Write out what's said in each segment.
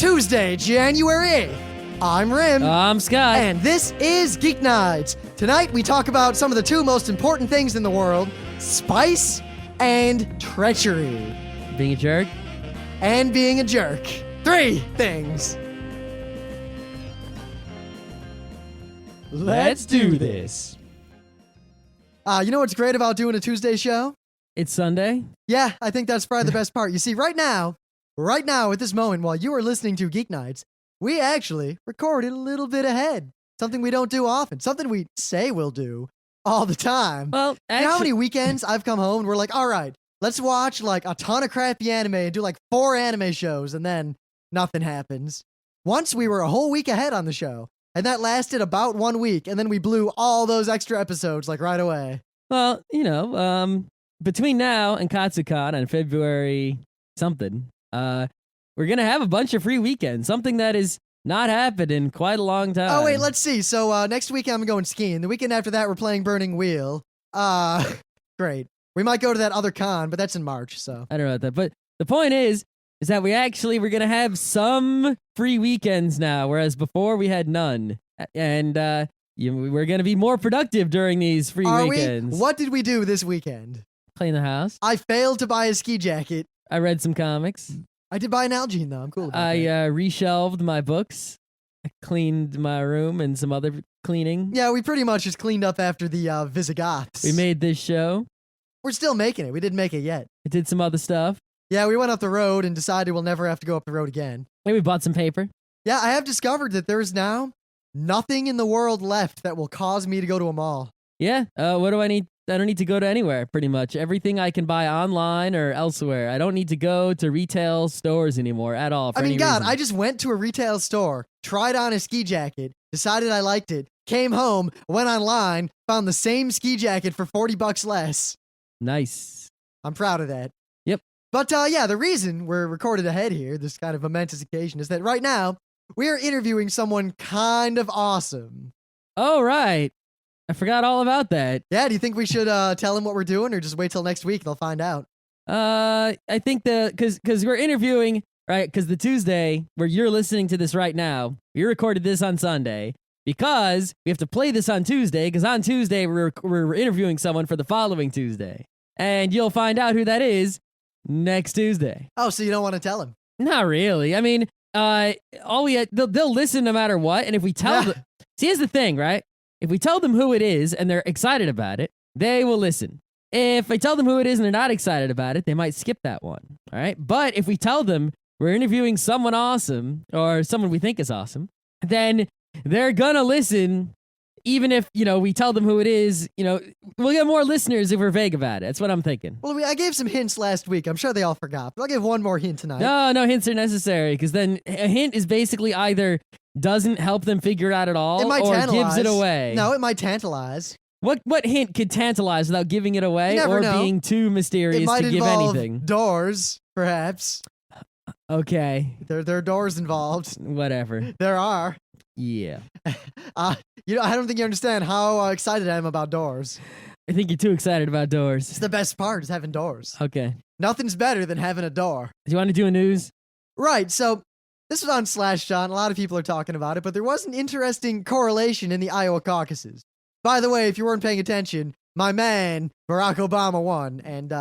Tuesday, January 8th. I'm Rim. I'm Scott. And this is Geeknights. Tonight we talk about some of the two most important things in the world: spice and treachery. Being a jerk? And being a jerk. 3 things. Let's do this. You know what's great about doing a Tuesday show? It's Sunday. Yeah, I think that's probably the best part. You see, right now, at this moment, while you are listening to Geeknights, we actually recorded a little bit ahead. Something we don't do often. Something we say we'll do all the time. Well, You know how many weekends I've come home and we're like, all right, let's watch like a ton of crappy anime and do like 4 anime shows, and then nothing happens. Once we were a whole week ahead on the show, and that lasted about 1 week, and then we blew all those extra episodes like right away. Well, between now and Katsucon on February something, we're going to have a bunch of free weekends, something that has not happened in quite a long time. Oh, wait, let's see. So next weekend I'm going skiing. The weekend after that we're playing Burning Wheel. Great. We might go to that other con, but that's in March, so. I don't know about that. But the point is that we're going to have some free weekends now, whereas before we had none. And we're going to be more productive during these free weekends. What did we do this weekend? Clean the house. I failed to buy a ski jacket. I read some comics. I did buy an Algene, though. I'm cool about that. I reshelved my books. I cleaned my room and some other cleaning. Yeah, we pretty much just cleaned up after the Visigoths. We made this show. We're still making it. We didn't make it yet. I did some other stuff. Yeah, we went up the road and decided we'll never have to go up the road again. Maybe we bought some paper. Yeah, I have discovered that there's now nothing in the world left that will cause me to go to a mall. Yeah. What do I need? I don't need to go to anywhere, pretty much. Everything I can buy online or elsewhere. I don't need to go to retail stores anymore at all. I just went to a retail store, tried on a ski jacket, decided I liked it, came home, went online, found the same ski jacket for $40 less. Nice. I'm proud of that. Yep. But the reason we're recorded ahead here, this kind of momentous occasion, is that right now we are interviewing someone kind of awesome. Oh, right. I forgot all about that. Yeah, do you think we should tell them what we're doing, or just wait till next week and they'll find out? I think because we're interviewing, right, because the Tuesday where you're listening to this right now, we recorded this on Sunday, because we have to play this on Tuesday, because on Tuesday we're interviewing someone for the following Tuesday. And you'll find out who that is next Tuesday. Oh, so you don't want to tell them? Not really. I mean, they'll listen no matter what, and if we tell them... See, here's the thing, right? If we tell them who it is and they're excited about it, they will listen. If I tell them who it is and they're not excited about it, they might skip that one, all right? But if we tell them we're interviewing someone awesome, or someone we think is awesome, then they're gonna listen, even if, we tell them who it is. We'll get more listeners if we're vague about it. That's what I'm thinking. Well, I gave some hints last week. I'm sure they all forgot, but I'll give one more hint tonight. No hints are necessary, because then a hint is basically either doesn't help them figure it out at all, or gives it away. No, it might tantalize. What hint could tantalize without giving it away, or being too mysterious to give anything? Doors, perhaps. Okay. There are doors involved. Whatever. There are. Yeah. I don't think you understand how excited I am about doors. I think you're too excited about doors. It's the best part, is having doors. Okay. Nothing's better than having a door. Do you want to do a news? Right, so this was on Slashdot. A lot of people are talking about it, but there was an interesting correlation in the Iowa caucuses. By the way, if you weren't paying attention, my man, Barack Obama, won, and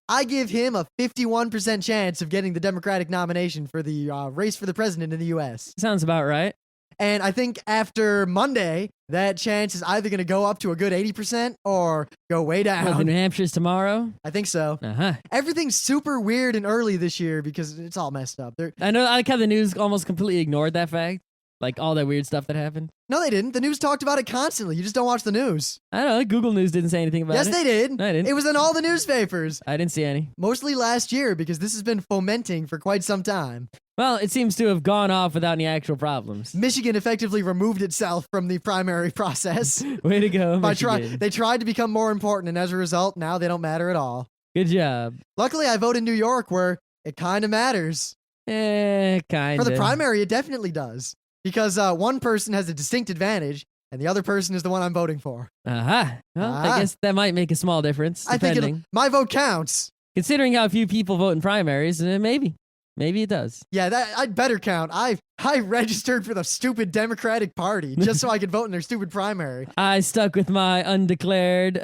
I give him a 51% chance of getting the Democratic nomination for the race for the president in the U.S. Sounds about right. And I think after Monday, that chance is either going to go up to a good 80% or go way down. Well, New Hampshire's tomorrow? I think so. Uh-huh. Everything's super weird and early this year because it's all messed up. I know, I like how the news almost completely ignored that fact. Like all that weird stuff that happened. No, they didn't. The news talked about it constantly. You just don't watch the news. I don't know. Google News didn't say anything about it. Yes, they did. No, I didn't. It was in all the newspapers. I didn't see any. Mostly last year, because this has been fomenting for quite some time. Well, it seems to have gone off without any actual problems. Michigan effectively removed itself from the primary process. Way to go, Michigan. They tried to become more important, and as a result, now they don't matter at all. Good job. Luckily, I vote in New York, where it kind of matters. Kind of. For the primary, it definitely does. Because one person has a distinct advantage, and the other person is the one I'm voting for. Well, I guess that might make a small difference, depending. My vote counts. Considering how few people vote in primaries, maybe. Maybe it does. Yeah, that I'd better count. I registered for the stupid Democratic Party just so I could vote in their stupid primary. I stuck with my undeclared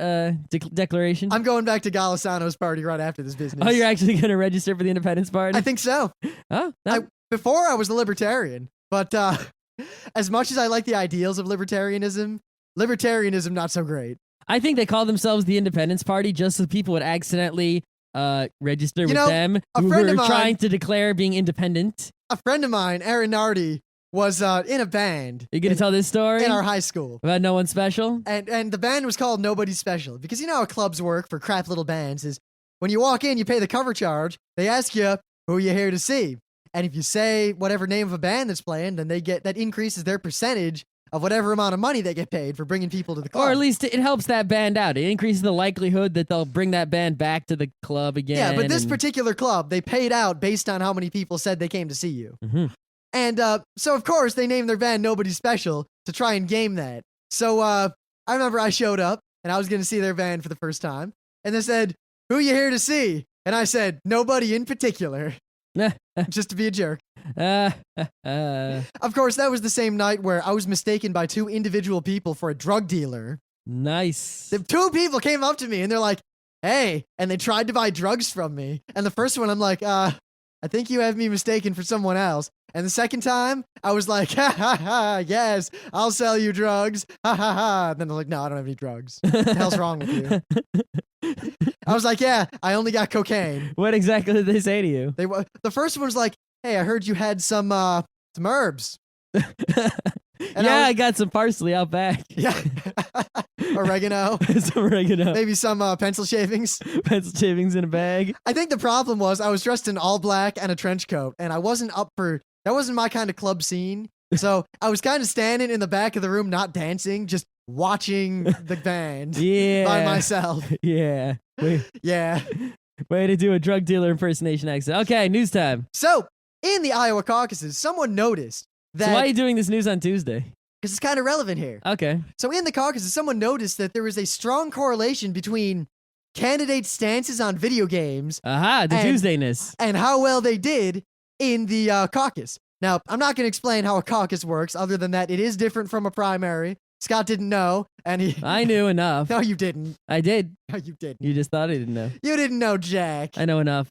declaration. I'm going back to Golisano's party right after this business. Oh, you're actually going to register for the Independence Party? I think so. Oh, no. Before I was a libertarian, but as much as I like the ideals of libertarianism not so great. I think they call themselves the Independence Party just so people would accidentally register with them who were trying to declare being independent. A friend of mine, Aaron Nardi, was in a band. Are you going to tell this story? In our high school. About No One Special? And the band was called Nobody Special. Because you know how clubs work for crap little bands is when you walk in, you pay the cover charge. They ask you, who are you here to see? And if you say whatever name of a band that's playing, then they get that increases their percentage of whatever amount of money they get paid for bringing people to the club. Or at least it helps that band out. It increases the likelihood that they'll bring that band back to the club again. Yeah, but this particular club, they paid out based on how many people said they came to see you. Mm-hmm. And so, of course, they named their band Nobody Special to try and game that. So I remember I showed up, and I was going to see their band for the first time. And they said, who you here to see? And I said, nobody in particular. Just to be a jerk. Of course, that was the same night where I was mistaken by two individual people for a drug dealer. Nice. The two people came up to me and they're like, hey, and they tried to buy drugs from me. And the first one, I'm like, I think you have me mistaken for someone else. And the second time, I was like, ha ha ha, yes, I'll sell you drugs. Ha ha ha. And then I was like, no, I don't have any drugs. What the hell's wrong with you? I was like, yeah, I only got cocaine. What exactly did they say to you? The first one was like, hey, I heard you had some herbs. I got some parsley out back. Yeah. Oregano. Some oregano. Maybe some pencil shavings. Pencil shavings in a bag. I think the problem was I was dressed in all black and a trench coat, and I wasn't up for, that wasn't my kind of club scene. So I was kind of standing in the back of the room, not dancing, just watching the band by myself. Yeah. Yeah. Way to do a drug dealer impersonation accent. Okay, news time. So, in the Iowa caucuses, someone noticed that... So why are you doing this news on Tuesday? Because it's kind of relevant here. Okay. So in the caucuses, someone noticed that there was a strong correlation between candidates' stances on video games... Aha, the Tuesdayness. ...and how well they did in the caucus. Now, I'm not going to explain how a caucus works, other than that it is different from a primary. Scott didn't know, and he... I knew enough. No, you didn't. I did. No, you didn't. You just thought I didn't know. You didn't know, Jack. I know enough.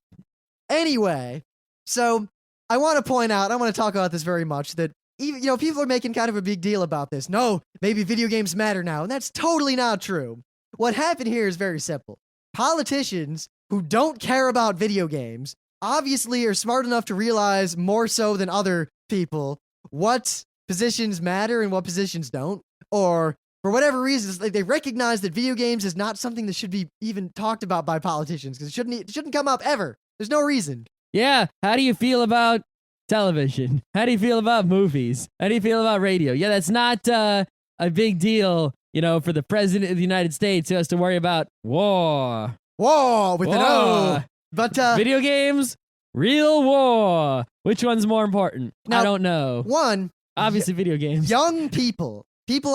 Anyway, so I want to point out, I want to talk about this very much, that even, people are making kind of a big deal about this. No, maybe video games matter now, and that's totally not true. What happened here is very simple. Politicians who don't care about video games obviously are smart enough to realize more so than other people what positions matter and what positions don't. Or for whatever reasons, they recognize that video games is not something that should be even talked about by politicians because it shouldn't come up ever. There's no reason. Yeah. How do you feel about television? How do you feel about movies? How do you feel about radio? Yeah, that's not a big deal, for the president of the United States who has to worry about war. War with an O. But video games, real war. Which one's more important? Now, I don't know. One, obviously video games. Young people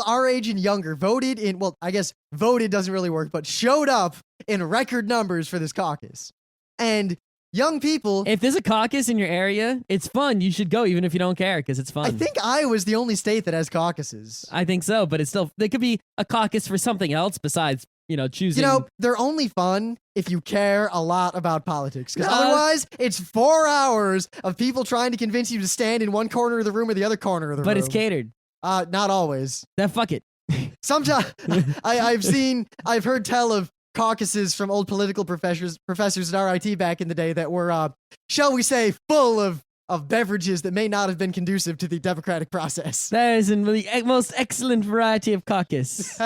our age and younger voted in, well, I guess voted doesn't really work, but showed up in record numbers for this caucus. And young people... If there's a caucus in your area, it's fun. You should go even if you don't care because it's fun. I think Iowa's the only state that has caucuses. I think so, but it's still... There could be a caucus for something else besides, choosing... they're only fun if you care a lot about politics. Because otherwise, it's 4 hours of people trying to convince you to stand in one corner of the room or the other corner of the room. But it's catered. Not always. Then fuck it. Sometimes I've heard tell of caucuses from old political professors at RIT back in the day that were, shall we say, full of beverages that may not have been conducive to the democratic process. That is the most excellent variety of caucus.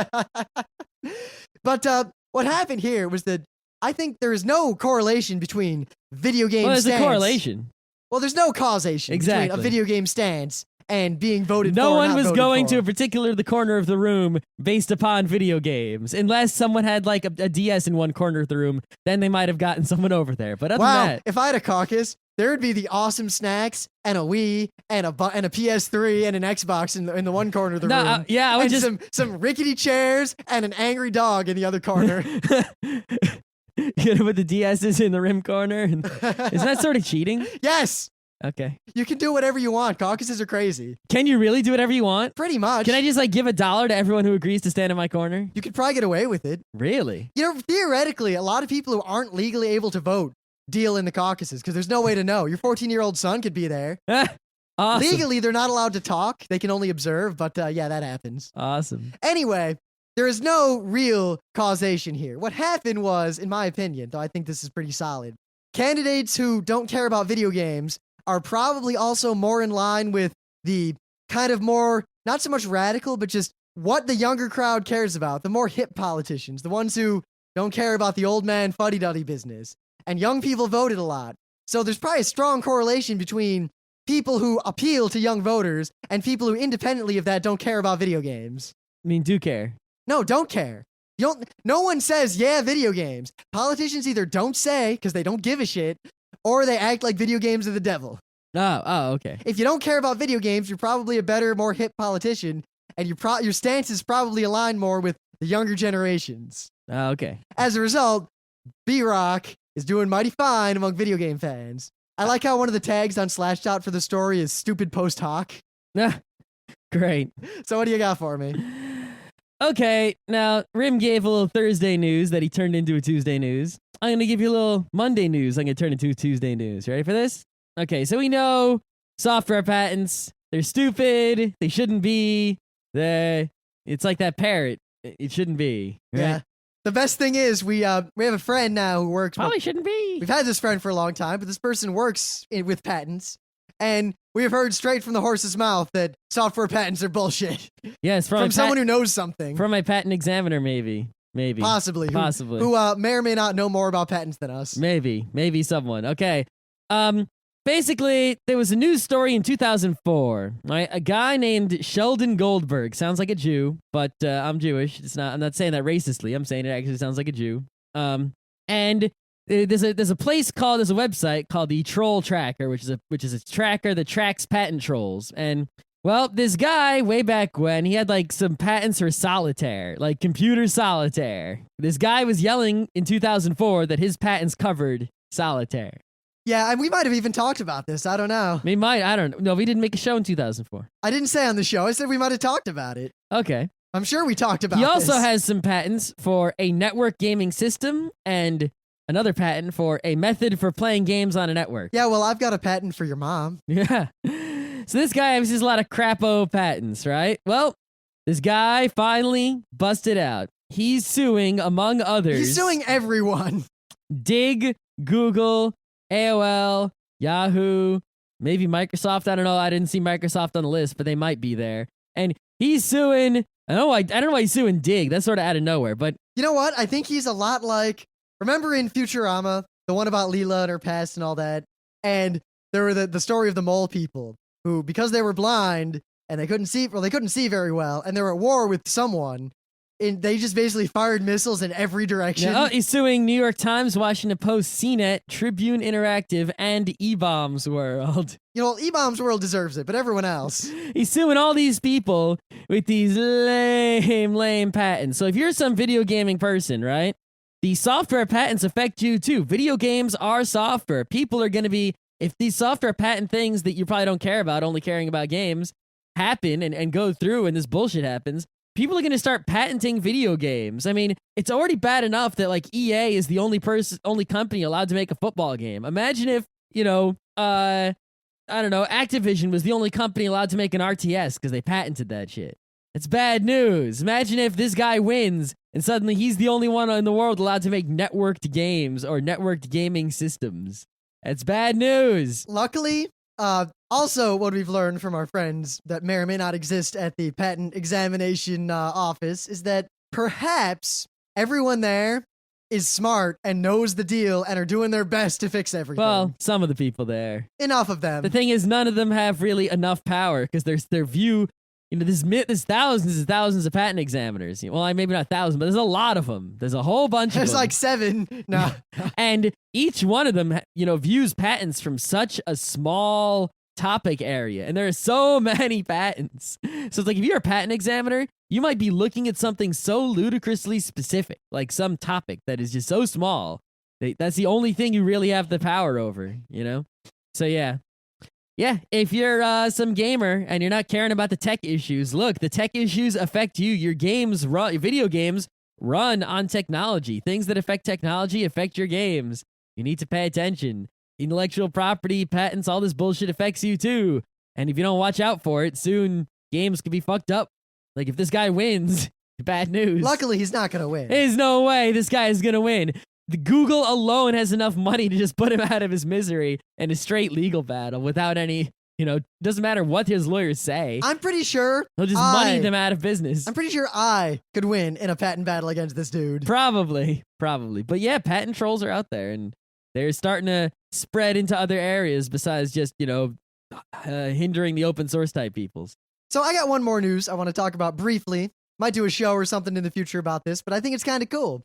But what happened here was that I think there is no correlation between video game Well, there's stance. a correlation. Well, there's no causation between a video game stance and being voted for. No one not was voted going for. to the corner of the room based upon video games. Unless someone had like a DS in one corner of the room, then they might have gotten someone over there. But other than that, if I had a caucus, there would be the awesome snacks and a Wii and a PS3 and an Xbox in the one corner of the room. I would and some rickety chairs and an angry dog in the other corner. You're gonna put the DSs in the rim corner? Isn't that sort of cheating? Yes! Okay. You can do whatever you want. Caucuses are crazy. Can you really do whatever you want? Pretty much. Can I just like give $1 to everyone who agrees to stand in my corner? You could probably get away with it. Really? You know, theoretically, a lot of people who aren't legally able to vote deal in the caucuses because there's no way to know. Your 14-year-old son could be there. Awesome. Legally, they're not allowed to talk. They can only observe, but yeah, that happens. Awesome. Anyway, there is no real causation here. What happened was, in my opinion, though I think this is pretty solid, candidates who don't care about video games are probably also more in line with the kind of more, not so much radical, but just what the younger crowd cares about, the more hip politicians, the ones who don't care about the old man fuddy-duddy business. And young people voted a lot. So there's probably a strong correlation between people who appeal to young voters and people who independently of that don't care about video games. I mean, do care. No, don't care. No one says, yeah, video games. Politicians either don't say, because they don't give a shit, or they act like video games are the devil. Oh, okay. If you don't care about video games, you're probably a better, more hip politician, and your stance is probably aligned more with the younger generations. Okay. As a result, B-Rock is doing mighty fine among video game fans. I like how one of the tags on Slashdot for the story is stupid post hoc. Great. So what do you got for me? Okay, now Rim gave a little Thursday news that he turned into a Tuesday news. I'm going to give you a little Monday news I'm going to turn into a Tuesday news. Ready for this? Okay, so we know software patents, they're stupid, they shouldn't be. It's like that parrot. It shouldn't be. Right? Yeah. The best thing is we have a friend now who works. Probably shouldn't be. We've had this friend for a long time, but this person works with patents, and we have heard straight from the horse's mouth that software patents are bullshit. Yes, from someone who knows something. From my patent examiner, maybe. Possibly. Possibly. Who may or may not know more about patents than us. Maybe someone. Okay. Basically, there was a news story in 2004, right? A guy named Sheldon Goldberg. Sounds like a Jew, but I'm Jewish. I'm not saying that racistly. I'm saying it actually sounds like a Jew. And there's a website called the Troll Tracker, which is a tracker that tracks patent trolls. And well, this guy way back when, he had like some patents for Solitaire, like computer Solitaire. This guy was yelling in 2004 that his patents covered Solitaire. Yeah, and we might have even talked about this. I don't know. We might. I don't know. No, we didn't make a show in 2004. I didn't say on the show. I said we might have talked about it. Okay. I'm sure we talked about it. He also has some patents for a network gaming system and another patent for a method for playing games on a network. Yeah, well, I've got a patent for your mom. Yeah. So this guy has just a lot of crapo patents, right? Well, this guy finally busted out. He's suing, among others. He's suing everyone. Dig, Google, AOL, Yahoo, maybe Microsoft. I don't know. I didn't see Microsoft on the list, but they might be there. And he's suing. I don't know why he's suing Dig. That's sort of out of nowhere. But you know what? I think he's a lot like. Remember in Futurama, the one about Leela and her past and all that, and there were the story of the mole people who, because they were blind and they couldn't see very well, and they were at war with someone. And they just basically fired missiles in every direction. Yeah, he's suing New York Times, Washington Post, CNET, Tribune Interactive, and E-Bombs World. You know, E-Bombs World deserves it, but everyone else. He's suing all these people with these lame patents. So if you're some video gaming person, right, the software patents affect you too. Video games are software. People are going to be, if these software patent things that you probably don't care about, only caring about games, happen and go through and this bullshit happens, people are going to start patenting video games. I mean, it's already bad enough that like EA is the only company allowed to make a football game. Imagine if, I don't know, Activision was the only company allowed to make an RTS because they patented that shit. It's bad news. Imagine if this guy wins and suddenly he's the only one in the world allowed to make networked games or networked gaming systems. It's bad news. Luckily, also, what we've learned from our friends that may or may not exist at the patent examination office is that perhaps everyone there is smart and knows the deal and are doing their best to fix everything. Well, some of the people there. Enough of them. The thing is, none of them have really enough power because their view. There's thousands and thousands of patent examiners. Well, maybe not thousands, but there's a lot of them. There's a whole bunch of them. There's like 7. No. And each one of them, views patents from such a small topic area. And there are so many patents. So it's like if you're a patent examiner, you might be looking at something so ludicrously specific, like some topic that is just so small That's the only thing you really have the power over, you know? So yeah. Yeah, if you're some gamer and you're not caring about the tech issues, look, the tech issues affect you. Your video games run on technology. Things that affect technology affect your games. You need to pay attention. Intellectual property, patents, all this bullshit affects you too. And if you don't watch out for it, soon games could be fucked up. Like if this guy wins, bad news. Luckily, he's not going to win. There's no way this guy is going to win. The Google alone has enough money to just put him out of his misery in a straight legal battle without any, doesn't matter what his lawyers say. I'm pretty sure He'll just money them out of business. I'm pretty sure I could win in a patent battle against this dude. Probably. But yeah, patent trolls are out there and they're starting to spread into other areas besides just, hindering the open source type peoples. So I got one more news I want to talk about briefly. Might do a show or something in the future about this, but I think it's kind of cool.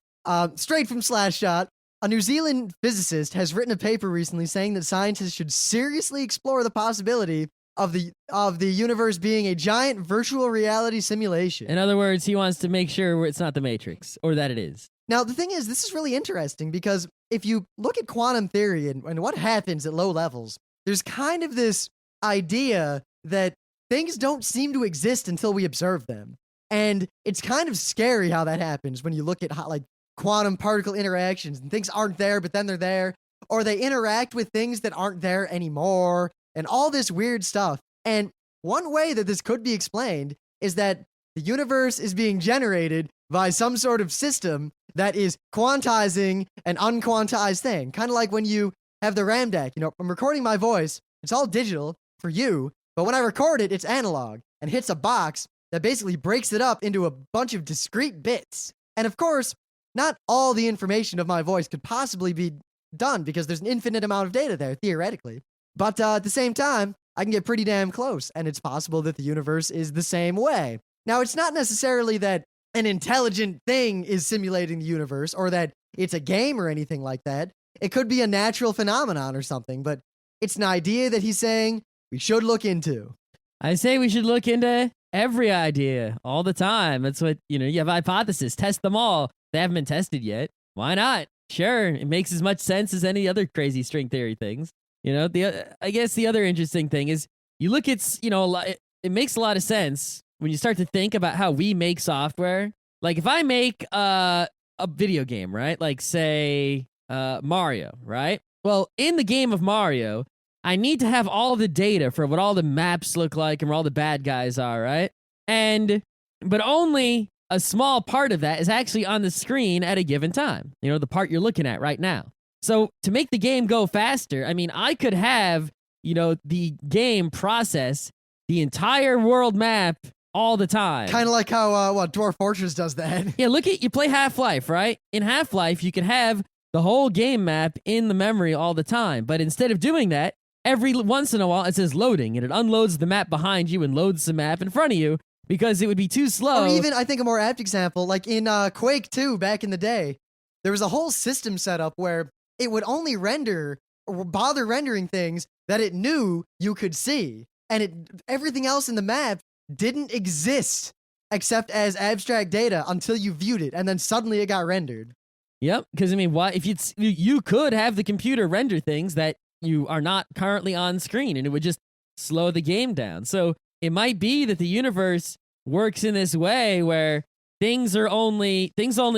Straight from Slashshot, a New Zealand physicist has written a paper recently saying that scientists should seriously explore the possibility of the universe being a giant virtual reality simulation. In other words, he wants to make sure it's not the Matrix, or that it is. Now, the thing is, this is really interesting because if you look at quantum theory and what happens at low levels, there's kind of this idea that things don't seem to exist until we observe them. And it's kind of scary how that happens when you look at how, quantum particle interactions and things aren't there, but then they're there, or they interact with things that aren't there anymore, and all this weird stuff. And one way that this could be explained is that the universe is being generated by some sort of system that is quantizing an unquantized thing. Kind of like when you have the RAM deck. I'm recording my voice. It's all digital for you, but when I record it, it's analog and hits a box that basically breaks it up into a bunch of discrete bits. And of course, not all the information of my voice could possibly be done because there's an infinite amount of data there, theoretically. But at the same time, I can get pretty damn close, and it's possible that the universe is the same way. Now, it's not necessarily that an intelligent thing is simulating the universe or that it's a game or anything like that. It could be a natural phenomenon or something, but it's an idea that he's saying we should look into. I say we should look into every idea all the time. That's what, you have hypotheses, test them all. They haven't been tested yet. Why not? Sure, it makes as much sense as any other crazy string theory things. I guess the other interesting thing is you look at, it makes a lot of sense when you start to think about how we make software. Like if I make a video game, right? Like say Mario, right? Well, in the game of Mario, I need to have all the data for what all the maps look like and where all the bad guys are, right? But only a small part of that is actually on the screen at a given time. The part you're looking at right now. So to make the game go faster, I could have, the game process the entire world map all the time. Kind of like how Dwarf Fortress does that. Yeah, you play Half-Life, right? In Half-Life, you could have the whole game map in the memory all the time. But instead of doing that, every once in a while it says loading, and it unloads the map behind you and loads the map in front of you because it would be too slow. Or even, I think a more apt example, like in Quake 2 back in the day, there was a whole system set up where it would only render or bother rendering things that it knew you could see. And everything else in the map didn't exist except as abstract data until you viewed it, and then suddenly it got rendered. Yep, because why? If you could have the computer render things that you are not currently on screen, and it would just slow the game down. So it might be that the universe works in this way where things only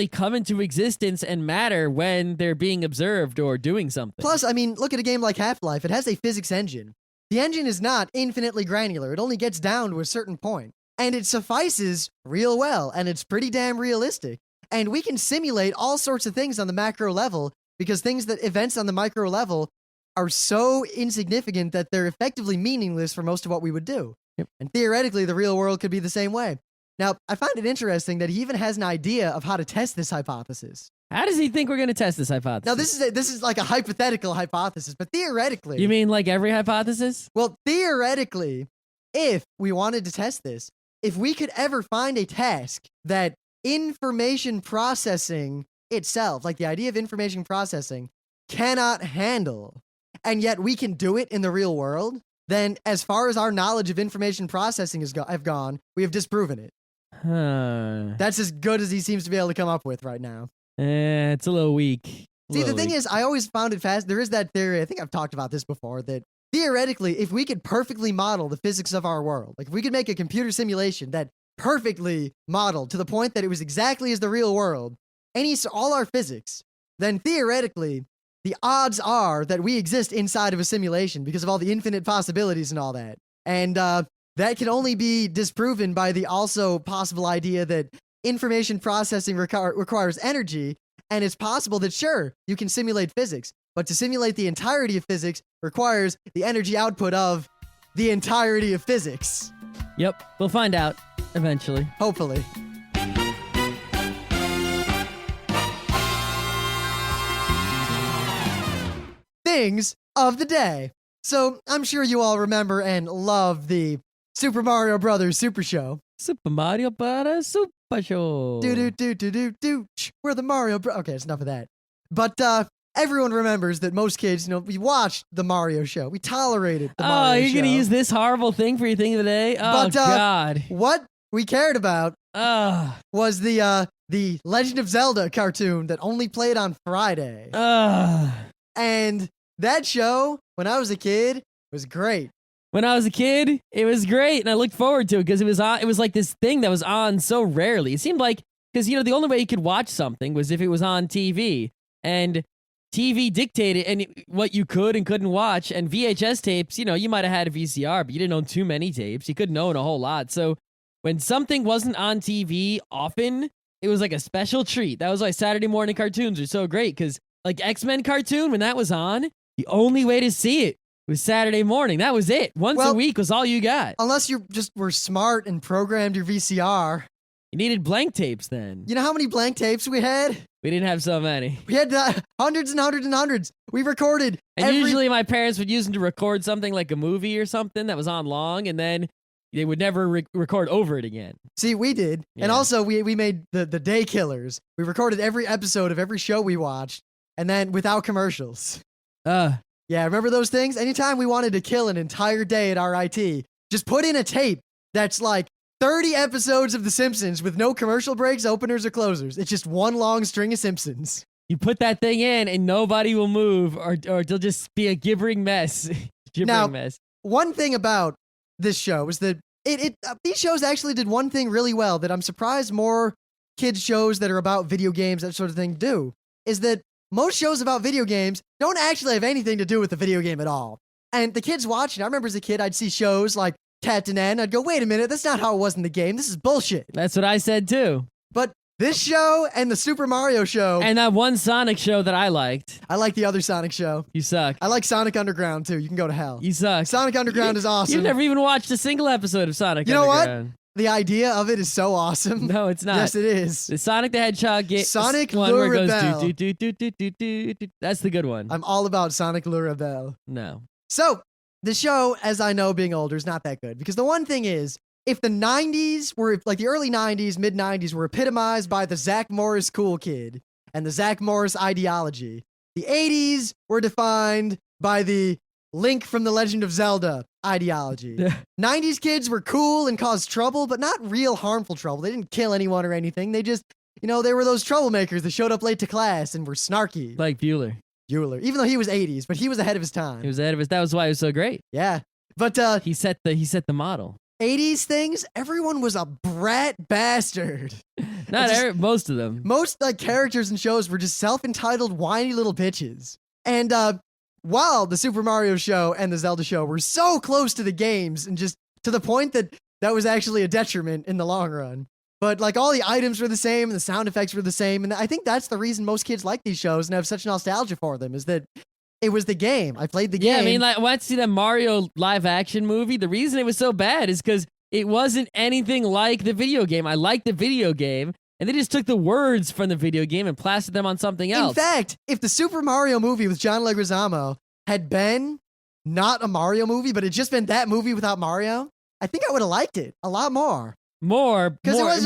come into existence and matter when they're being observed or doing something. Plus, look at a game like Half-Life. It has a physics engine. The engine is not infinitely granular. It only gets down to a certain point. And it suffices real well, and it's pretty damn realistic. And we can simulate all sorts of things on the macro level because events on the micro level are so insignificant that they're effectively meaningless for most of what we would do. Yep. And theoretically, the real world could be the same way. Now, I find it interesting that he even has an idea of how to test this hypothesis. How does he think we're going to test this hypothesis? Now, this is like a hypothetical hypothesis, but theoretically... You mean like every hypothesis? Well, theoretically, if we wanted to test this, if we could ever find a task that information processing itself, like the idea of information processing, cannot handle, and yet we can do it in the real world, then as far as our knowledge of information processing have gone, we have disproven it. That's as good as he seems to be able to come up with right now. It's a little weak. See, the Little thing League. is, I always found it fast. There is that theory, I think I've talked about this before, that theoretically, if we could perfectly model the physics of our world, like if we could make a computer simulation that perfectly modeled to the point that it was exactly as the real world, all our physics, then theoretically, the odds are that we exist inside of a simulation because of all the infinite possibilities and all that. And that can only be disproven by the also possible idea that information processing requires energy. And it's possible that, sure, you can simulate physics, but to simulate the entirety of physics requires the energy output of the entirety of physics. Yep, we'll find out eventually. Hopefully. Things of the day. So I'm sure you all remember and love the Super Mario Brothers Super Show. Super Mario Bros. Super Show. Do. We're the Mario Bros. Okay, it's enough of that. But everyone remembers that most kids, we watched the Mario show. We tolerated the Mario show. Oh, you're going to use this horrible thing for your thing of the day? Oh, God. What we cared about was the Legend of Zelda cartoon that only played on Friday. And that show, when I was a kid, was great. When I was a kid, it was great, and I looked forward to it because it was like this thing that was on so rarely. It seemed like, because, the only way you could watch something was if it was on TV, and TV dictated what you could and couldn't watch, and VHS tapes, you might have had a VCR, but you didn't own too many tapes. You couldn't own a whole lot. So when something wasn't on TV often, it was like a special treat. That was why Saturday morning cartoons are so great, because like X-Men cartoon, when that was on, the only way to see it was Saturday morning. That was it. Once a week was all you got. Unless you just were smart and programmed your VCR. You needed blank tapes then. You know how many blank tapes we had? We didn't have so many. We had hundreds and hundreds and hundreds. We recorded. And usually my parents would use them to record something like a movie or something that was on long, and then they would never record over it again. See, we did. Yeah. And also we made the day killers. We recorded every episode of every show we watched, and then without commercials. Yeah, remember those things? Anytime we wanted to kill an entire day at RIT, just put in a tape that's like 30 episodes of The Simpsons with no commercial breaks, openers, or closers. It's just one long string of Simpsons. You put that thing in and nobody will move, or it'll just be a gibbering mess. Mess. One thing about this show is that these shows actually did one thing really well that I'm surprised more kids shows that are about video games, that sort of thing, do, is that most shows about video games don't actually have anything to do with the video game at all. And the kids watching, I remember as a kid, I'd see shows like Captain N. I'd go, wait a minute, that's not how it was in the game. This is bullshit. That's what I said too. But this show and the Super Mario show. And that one Sonic show that I liked. I like the other Sonic show. You suck. I like Sonic Underground too. You can go to hell. You suck. Sonic Underground is awesome. You've never even watched a single episode of Sonic Underground. You know what? The idea of it is so awesome. No, it's not. Yes, it is. The Sonic the Hedgehog game. Sonic one Le where it Rebelle. goes do. That's the good one. I'm all about Sonic Le Rebelle. No. So, the show, as I know being older, is not that good. Because the one thing is, if the 90s were, like the early 90s, mid 90s were epitomized by the Zach Morris cool kid and the Zach Morris ideology, the 80s were defined by the Link from the Legend of Zelda ideology. 90s kids were cool and caused trouble, but not real harmful trouble. They didn't kill anyone or anything. They just, they were those troublemakers that showed up late to class and were snarky. Like Bueller. Even though he was 80s, but he was ahead of his time. He was ahead of his. That was why he was so great. Yeah. But he set the model. 80s things, everyone was a brat bastard. Most of them. Most characters in shows were just self-entitled, whiny little bitches. And while the Super Mario show and the Zelda show were so close to the games, and just to the point that was actually a detriment in the long run. But all the items were the same, and the sound effects were the same, and I think that's the reason most kids like these shows and have such nostalgia for them, is that it was the game. I played the game. Yeah, I mean, I went to see the Mario live-action movie. The reason it was so bad is because it wasn't anything like the video game. I liked the video game, and they just took the words from the video game and plastered them on something else. In fact, if the Super Mario movie with John Leguizamo had been not a Mario movie, but had just been that movie without Mario, I think I would have liked it a lot more. Because it was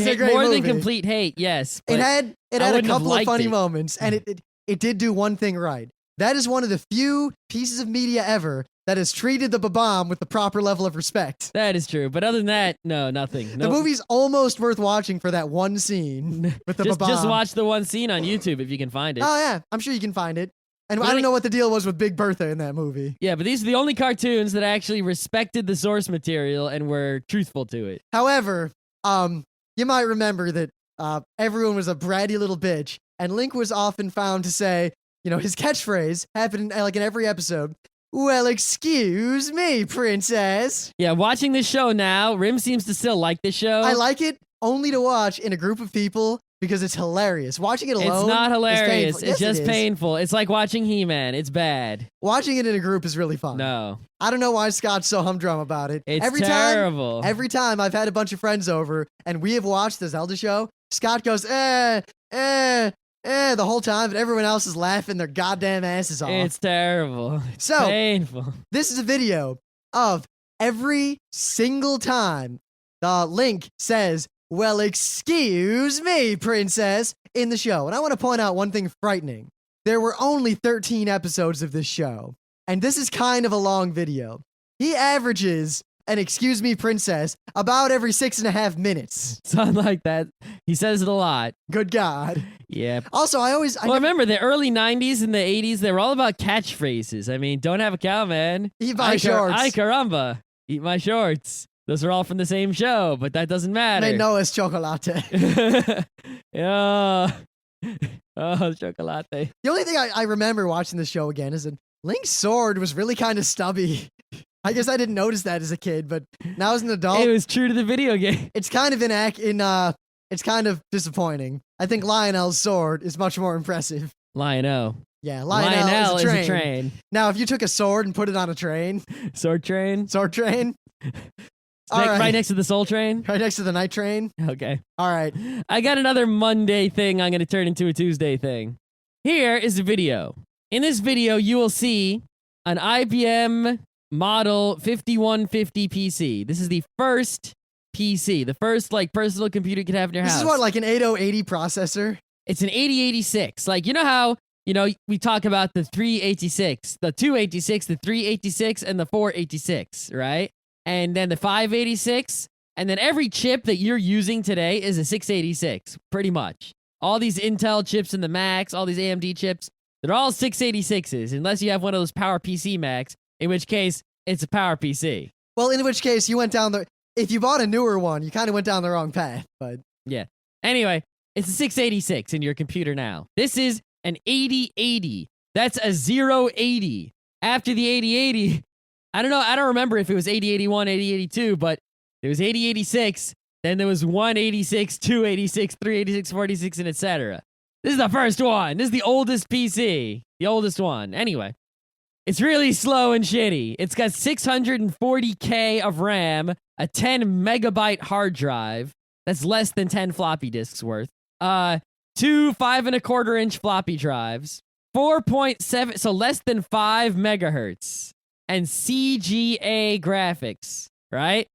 a great more movie. than complete hate, yes. It had a couple of funny moments, and it did do one thing right. That is one of the few pieces of media ever that has treated the Babam with the proper level of respect. That is true. But other than that, no, nothing. The movie's almost worth watching for that one scene with the just, Babam. just watch the one scene on YouTube if you can find it. Oh, yeah. I'm sure you can find it. And But I don't know what the deal was with Big Bertha in that movie. Yeah, but these are the only cartoons that actually respected the source material and were truthful to it. However, you might remember that everyone was a bratty little bitch, and Link was often found to say, his catchphrase happened in every episode. Well, excuse me, princess. Yeah, watching this show now, Rim seems to still like this show. I like it only to watch in a group of people because it's hilarious. Watching it alone, It's not hilarious. is It's just painful. It's like watching He-Man. It's bad. Watching it in a group is really fun. No. I don't know why Scott's so humdrum about it. It's terrible. terrible. Every time I've had a bunch of friends over and we have watched the Zelda show, Scott goes, the whole time, but everyone else is laughing their goddamn asses off. It's terrible. It's So- painful. This is a video of every single time the Link says, well, excuse me, princess, in the show. And I want to point out one thing frightening. There were only 13 episodes of this show, and this is kind of a long video. He averages an excuse me, princess about every 6.5 minutes. Something like that. He says it a lot. Good God. Yeah. Also, I remember the early 90s and the 80s, they were all about catchphrases. I mean, don't have a cow, man. Eat my shorts. Ay caramba. Eat my shorts. Those are all from the same show, but that doesn't matter. They know it's chocolate. Yeah. Oh, chocolate. The only thing I remember watching the show again is that Link's sword was really kind of stubby. I guess I didn't notice that as a kid, but now as an adult, It was true to the video game. it's kind of it's kind of disappointing. I think Lionel's sword is much more impressive. Lionel. Yeah, Lionel is a train. Now, if you took a sword and put it on a train, Sword train. sword train, Right next to the soul train. right next to the night train. Okay. All right. I got another Monday thing I'm going to turn into a Tuesday thing. Here is a video. In this video, you will see an IBM model 5150 PC. This is the first PC, the first personal computer you could have in your house. This is what, like an 8080 processor? It's an 8086. Like, you know how, we talk about the 386, the 286, the 386, and the 486, right? And then the 586, and then every chip that you're using today is a 686, pretty much. All these Intel chips in the Macs, all these AMD chips, they're all 686s, unless you have one of those Power PC Macs, in which case, it's a Power PC. Well, in which case, you went down if you bought a newer one, you kind of went down the wrong path, but... Yeah. Anyway, it's a 686 in your computer now. This is an 8080. That's a 080. After the 8080, I don't know, I don't remember if it was 8081, 8082, but there was 8086, then there was 186, 286, 386, 486, and etc. This is the first one. This is the oldest PC. The oldest one. Anyway, it's really slow and shitty. It's got 640K of RAM, a 10 megabyte hard drive. That's less than 10 floppy disks worth. 2 5.25-inch floppy drives. 4.7, so less than 5 megahertz. And CGA graphics, right?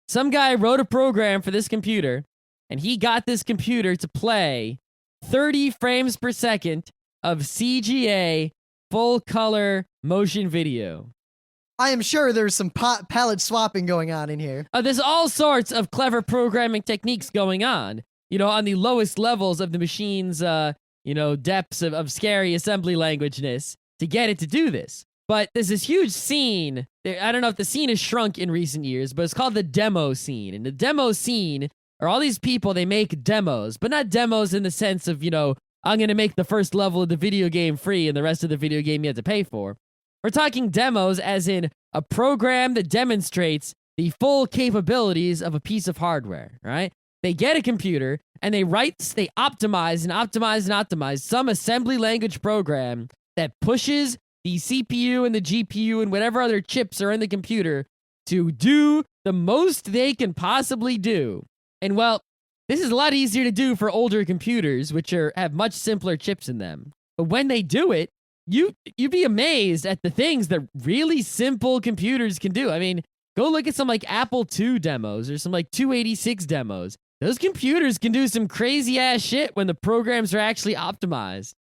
Some guy wrote a program for this computer, and he got this computer to play 30 frames per second of CGA full color motion video. I am sure there's some palette swapping going on in here. There's all sorts of clever programming techniques going on, on the lowest levels of the machine's, depths of scary assembly languageness to get it to do this. But there's this huge scene. I don't know if the scene has shrunk in recent years, but it's called the demo scene. And the demo scene are all these people, they make demos, but not demos in the sense of, I'm going to make the first level of the video game free and the rest of the video game you have to pay for. We're talking demos as in a program that demonstrates the full capabilities of a piece of hardware, right? They get a computer and they optimize and optimize and optimize some assembly language program that pushes the CPU and the GPU and whatever other chips are in the computer to do the most they can possibly do. And well, this is a lot easier to do for older computers, which have much simpler chips in them. But when they do it, you'd be amazed at the things that really simple computers can do. I mean, go look at some Apple II demos or some 286 demos. Those computers can do some crazy ass shit when the programs are actually optimized.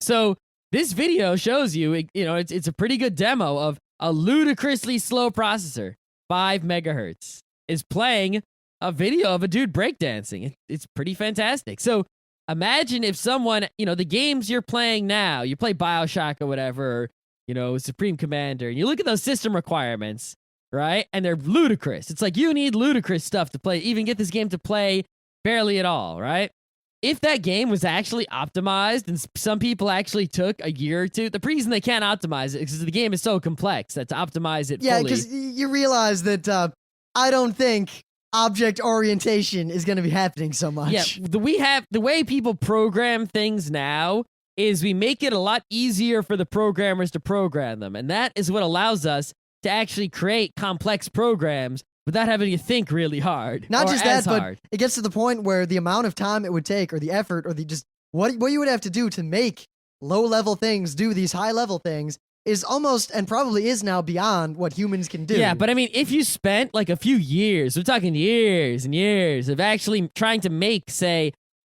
So this video shows you, it's a pretty good demo of a ludicrously slow processor, 5 megahertz, is playing a video of a dude breakdancing. It's pretty fantastic. So imagine if someone, the games you're playing now, you play BioShock or whatever, or, Supreme Commander, and you look at those system requirements, right? And they're ludicrous. It's like you need ludicrous stuff to play, even get this game to play barely at all, right? If that game was actually optimized and some people actually took a year or two, the reason they can't optimize it is because the game is so complex that to optimize it Yeah, fully. because you realize that I don't think object orientation is going to be happening so much. Yeah, the way people program things now is we make it a lot easier for the programmers to program them. And that is what allows us to actually create complex programs without having to think really hard. Not just that, hard. but it gets to the point where the amount of time it would take, or the effort, or the just what you would have to do to make low-level things do these high-level things is almost, and probably is now, beyond what humans can do. Yeah, but I mean, if you spent like a few years, we're talking years and years of actually trying to make, say,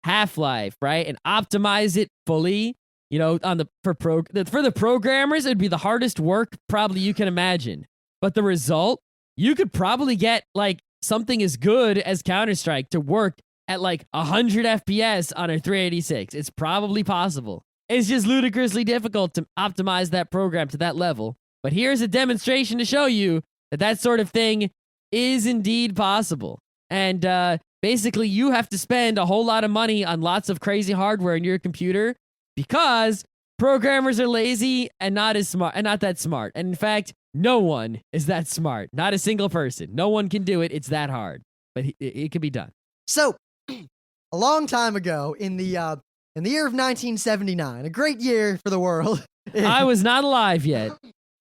Half-Life, right, and optimize it fully, for the programmers, it'd be the hardest work probably you can imagine. But the result, you could probably get like something as good as Counter-Strike to work at like 100 FPS on a 386. It's probably possible. It's just ludicrously difficult to optimize that program to that level. But here's a demonstration to show you that sort of thing is indeed possible. And basically, you have to spend a whole lot of money on lots of crazy hardware in your computer because programmers are lazy and not as smart and not that smart. And in fact, no one is that smart. Not a single person. No one can do it. It's that hard. But it can be done. So, a long time ago, in the year of 1979, a great year for the world. I was not alive yet.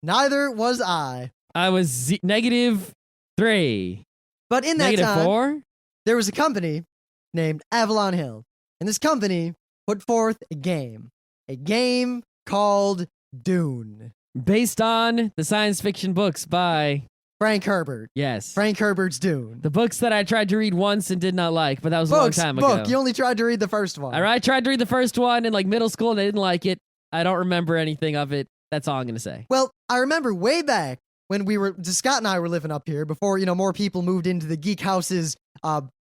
Neither was I. I was -3. But in that time, -4? there was a company named Avalon Hill. And this company put forth a game called Dune. Based on the science fiction books by Frank Herbert. Yes. Frank Herbert's Dune. The books that I tried to read once and did not like, but that was a long time ago. You only tried to read the first one. I tried to read the first one in like middle school and I didn't like it. I don't remember anything of it. That's all I'm going to say. Well, I remember way back when Scott and I were living up here before, more people moved into the Geek House's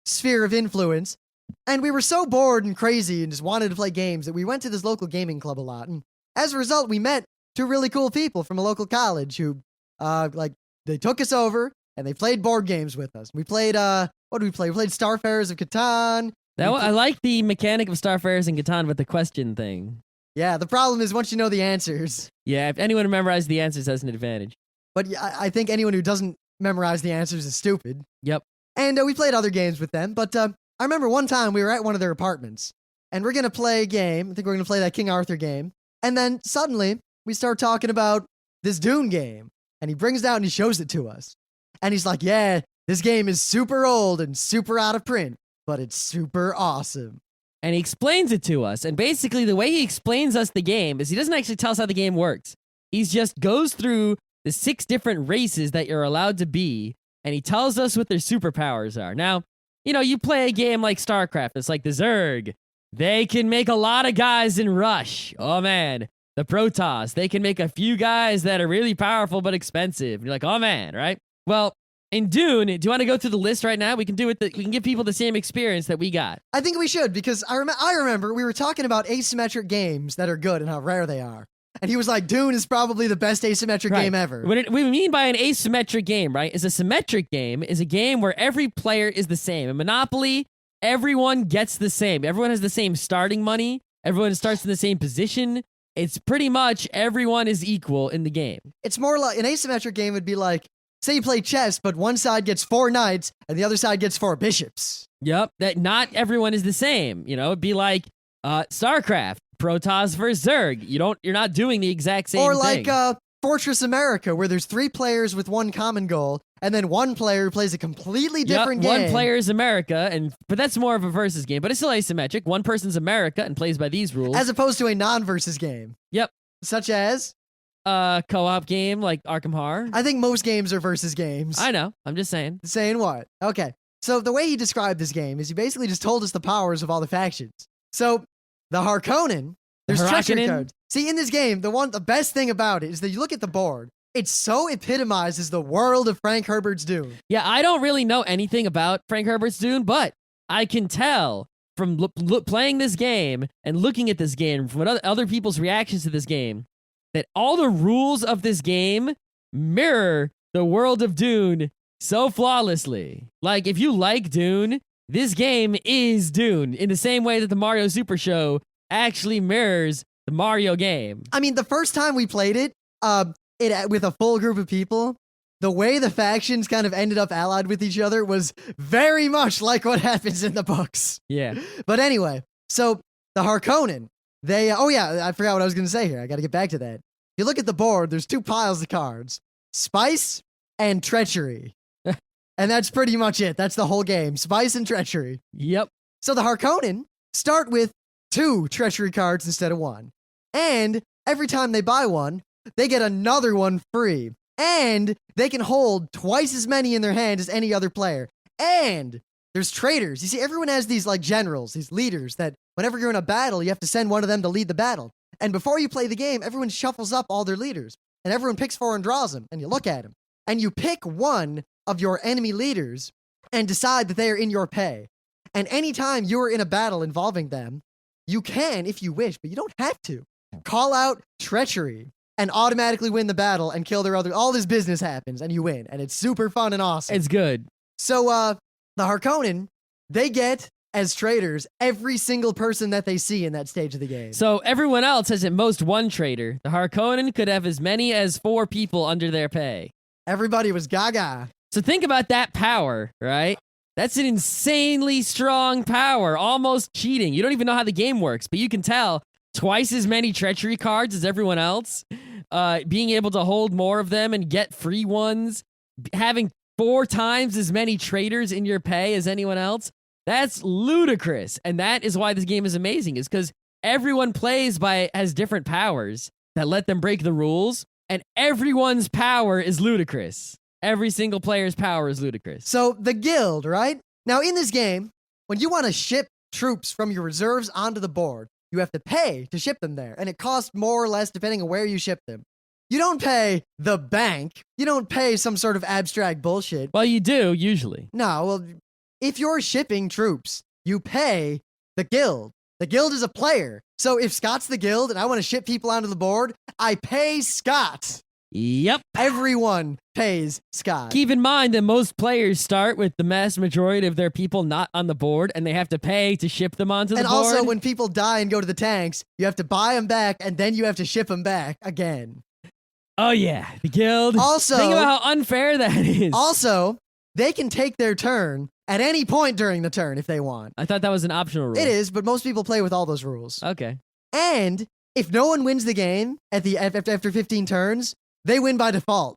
sphere of influence. And we were so bored and crazy and just wanted to play games that we went to this local gaming club a lot. And as a result, we met two really cool people from a local college who, they took us over and they played board games with us. We played, what did we play? We played Starfarers of Catan. I like the mechanic of Starfarers and Catan with the question thing. Yeah, the problem is once you know the answers. Yeah, if anyone memorizes the answers has an advantage. But I think anyone who doesn't memorize the answers is stupid. Yep. And we played other games with them. But I remember one time we were at one of their apartments and we're going to play a game. I think we're going to play that King Arthur game. And then suddenly we start talking about this Dune game. And he brings it out and he shows it to us. And he's like, yeah, this game is super old and super out of print, but it's super awesome. And he explains it to us. And basically the way he explains us the game is he doesn't actually tell us how the game works. He just goes through the 6 different races that you're allowed to be. And he tells us what their superpowers are. Now, you play a game like StarCraft. It's like the Zerg. They can make a lot of guys in Rush. Oh, man. The Protoss, they can make a few guys that are really powerful but expensive. You're like, oh man, right? Well, in Dune, do you want to go through the list right now? We can do it. We can give people the same experience that we got. I think we should because I remember we were talking about asymmetric games that are good and how rare they are. And he was like, Dune is probably the best asymmetric game ever. What we mean by an asymmetric game, right, is a symmetric game is a game where every player is the same. In Monopoly, everyone gets the same. Everyone has the same starting money. Everyone starts in the same position. It's pretty much everyone is equal in the game. It's more like an asymmetric game would be like, say you play chess, but one side gets 4 knights and the other side gets 4 bishops. Yep, that not everyone is the same. It'd be like StarCraft, Protoss versus Zerg. You're not doing the exact same thing. Or like Fortress America, where there's 3 players with one common goal, and then one player who plays a completely different game. One player is America, but that's more of a versus game, but it's still asymmetric. One person's America and plays by these rules. As opposed to a non-versus game. Yep. Such as? Co-op game like Arkham Horror. I think most games are versus games. I know. I'm just saying. Saying what? Okay. So the way he described this game is he basically just told us the powers of all the factions. So the Harkonnen, there's treachery cards. See, in this game, the best thing about it is that you look at the board It so epitomizes the world of Frank Herbert's Dune. Yeah, I don't really know anything about Frank Herbert's Dune, but I can tell from playing this game and looking at this game, from other people's reactions to this game, that all the rules of this game mirror the world of Dune so flawlessly. Like, if you like Dune, this game is Dune in the same way that the Mario Super Show actually mirrors the Mario game. I mean, the first time we played it with a full group of people, the way the factions kind of ended up allied with each other was very much like what happens in the books. Yeah. But anyway, so the Harkonnen, they, oh yeah, I forgot what I was going to say here. I got to get back to that. If you look at the board, there's 2 piles of cards, spice and treachery. And that's pretty much it. That's the whole game, spice and treachery. Yep. So the Harkonnen start with 2 treachery cards instead of 1. And every time they buy one, they get another one free. And they can hold twice as many in their hand as any other player. And there's traitors. You see, everyone has these like generals, these leaders that whenever you're in a battle, you have to send one of them to lead the battle. And before you play the game, everyone shuffles up all their leaders. And everyone picks 4 and draws them. And you look at them. And you pick one of your enemy leaders and decide that they are in your pay. And anytime you're in a battle involving them, you can, if you wish, but you don't have to, call out treachery and automatically win the battle and kill their other. All this business happens and you win. And it's super fun and awesome. It's good. So the Harkonnen, they get, as traitors, every single person that they see in that stage of the game. So everyone else has at most 1 traitor. The Harkonnen could have as many as 4 people under their pay. Everybody was gaga. So think about that power, right? That's an insanely strong power, almost cheating. You don't even know how the game works, but you can tell twice as many treachery cards as everyone else, being able to hold more of them and get free ones, having 4 times as many traitors in your pay as anyone else. That's ludicrous. And that is why this game is amazing, is because everyone has different powers that let them break the rules, and everyone's power is ludicrous. Every single player's power is ludicrous. So the guild, right? Now in this game, when you want to ship troops from your reserves onto the board, you have to pay to ship them there. And it costs more or less depending on where you ship them. You don't pay the bank. You don't pay some sort of abstract bullshit. Well, you do, usually. No, well, if you're shipping troops, you pay the guild. The guild is a player. So if Scott's the guild and I want to ship people onto the board, I pay Scott. Yep. Everyone pays Scott. Keep in mind that most players start with the mass majority of their people not on the board, and they have to pay to ship them onto the board. And also, when people die and go to the tanks, you have to buy them back, and then you have to ship them back again. Oh, yeah. The guild. Also, think about how unfair that is. Also, they can take their turn at any point during the turn if they want. I thought that was an optional rule. It is, but most people play with all those rules. Okay. And if no one wins the game after 15 turns, they win by default.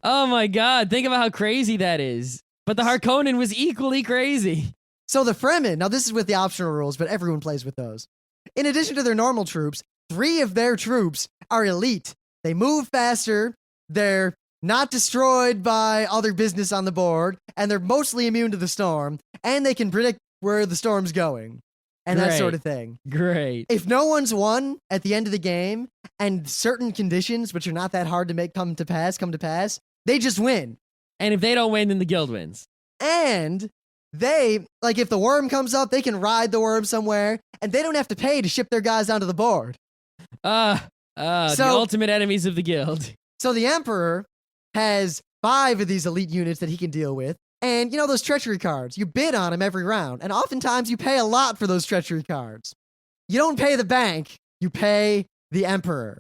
Oh my god, think about how crazy that is. But the Harkonnen was equally crazy. So the Fremen, now this is with the optional rules, but everyone plays with those. In addition to their normal troops, 3 of their troops are elite. They move faster, they're not destroyed by other business on the board, and they're mostly immune to the storm, and they can predict where the storm's going. And that sort of thing. Great. If no one's won at the end of the game, and certain conditions, which are not that hard to make come to pass, they just win. And if they don't win, then the guild wins. And they, like if the worm comes up, they can ride the worm somewhere, and they don't have to pay to ship their guys onto the board. The ultimate enemies of the guild. So the Emperor has 5 of these elite units that he can deal with. And you know those treachery cards, you bid on them every round, and oftentimes you pay a lot for those treachery cards. You don't pay the bank, you pay the Emperor.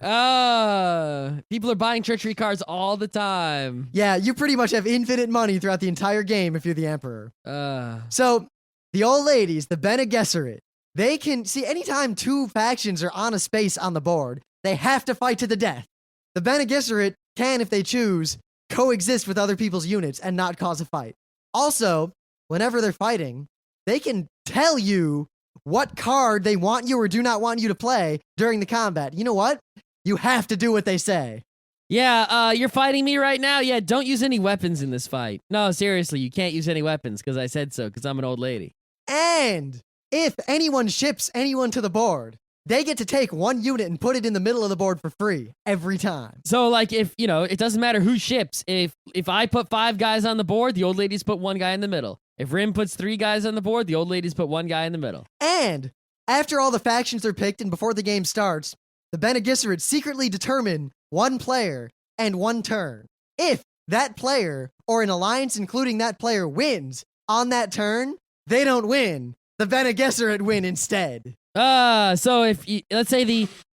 People are buying treachery cards all the time. Yeah, you pretty much have infinite money throughout the entire game if you're the Emperor. So the old ladies, the Bene Gesserit, they can see anytime 2 factions are on a space on the board, they have to fight to the death. The Bene Gesserit can, if they choose, coexist with other people's units and not cause a fight. Also, whenever they're fighting, they can tell you what card they want you or do not want you to play during the combat. You know what? You have to do what they say. Yeah, you're fighting me right now? Yeah, don't use any weapons in this fight. No, seriously, you can't use any weapons because I said so, because I'm an old lady. And if anyone ships anyone to the board, they get to take one unit and put it in the middle of the board for free every time. So, like, if, it doesn't matter who ships. If I put 5 guys on the board, the old ladies put 1 guy in the middle. If Rim puts 3 guys on the board, the old ladies put 1 guy in the middle. And after all the factions are picked and before the game starts, the Bene Gesserit secretly determine 1 player and 1 turn. If that player, or an alliance including that player, wins on that turn, they don't win. The Bene Gesserit win instead. So if let's say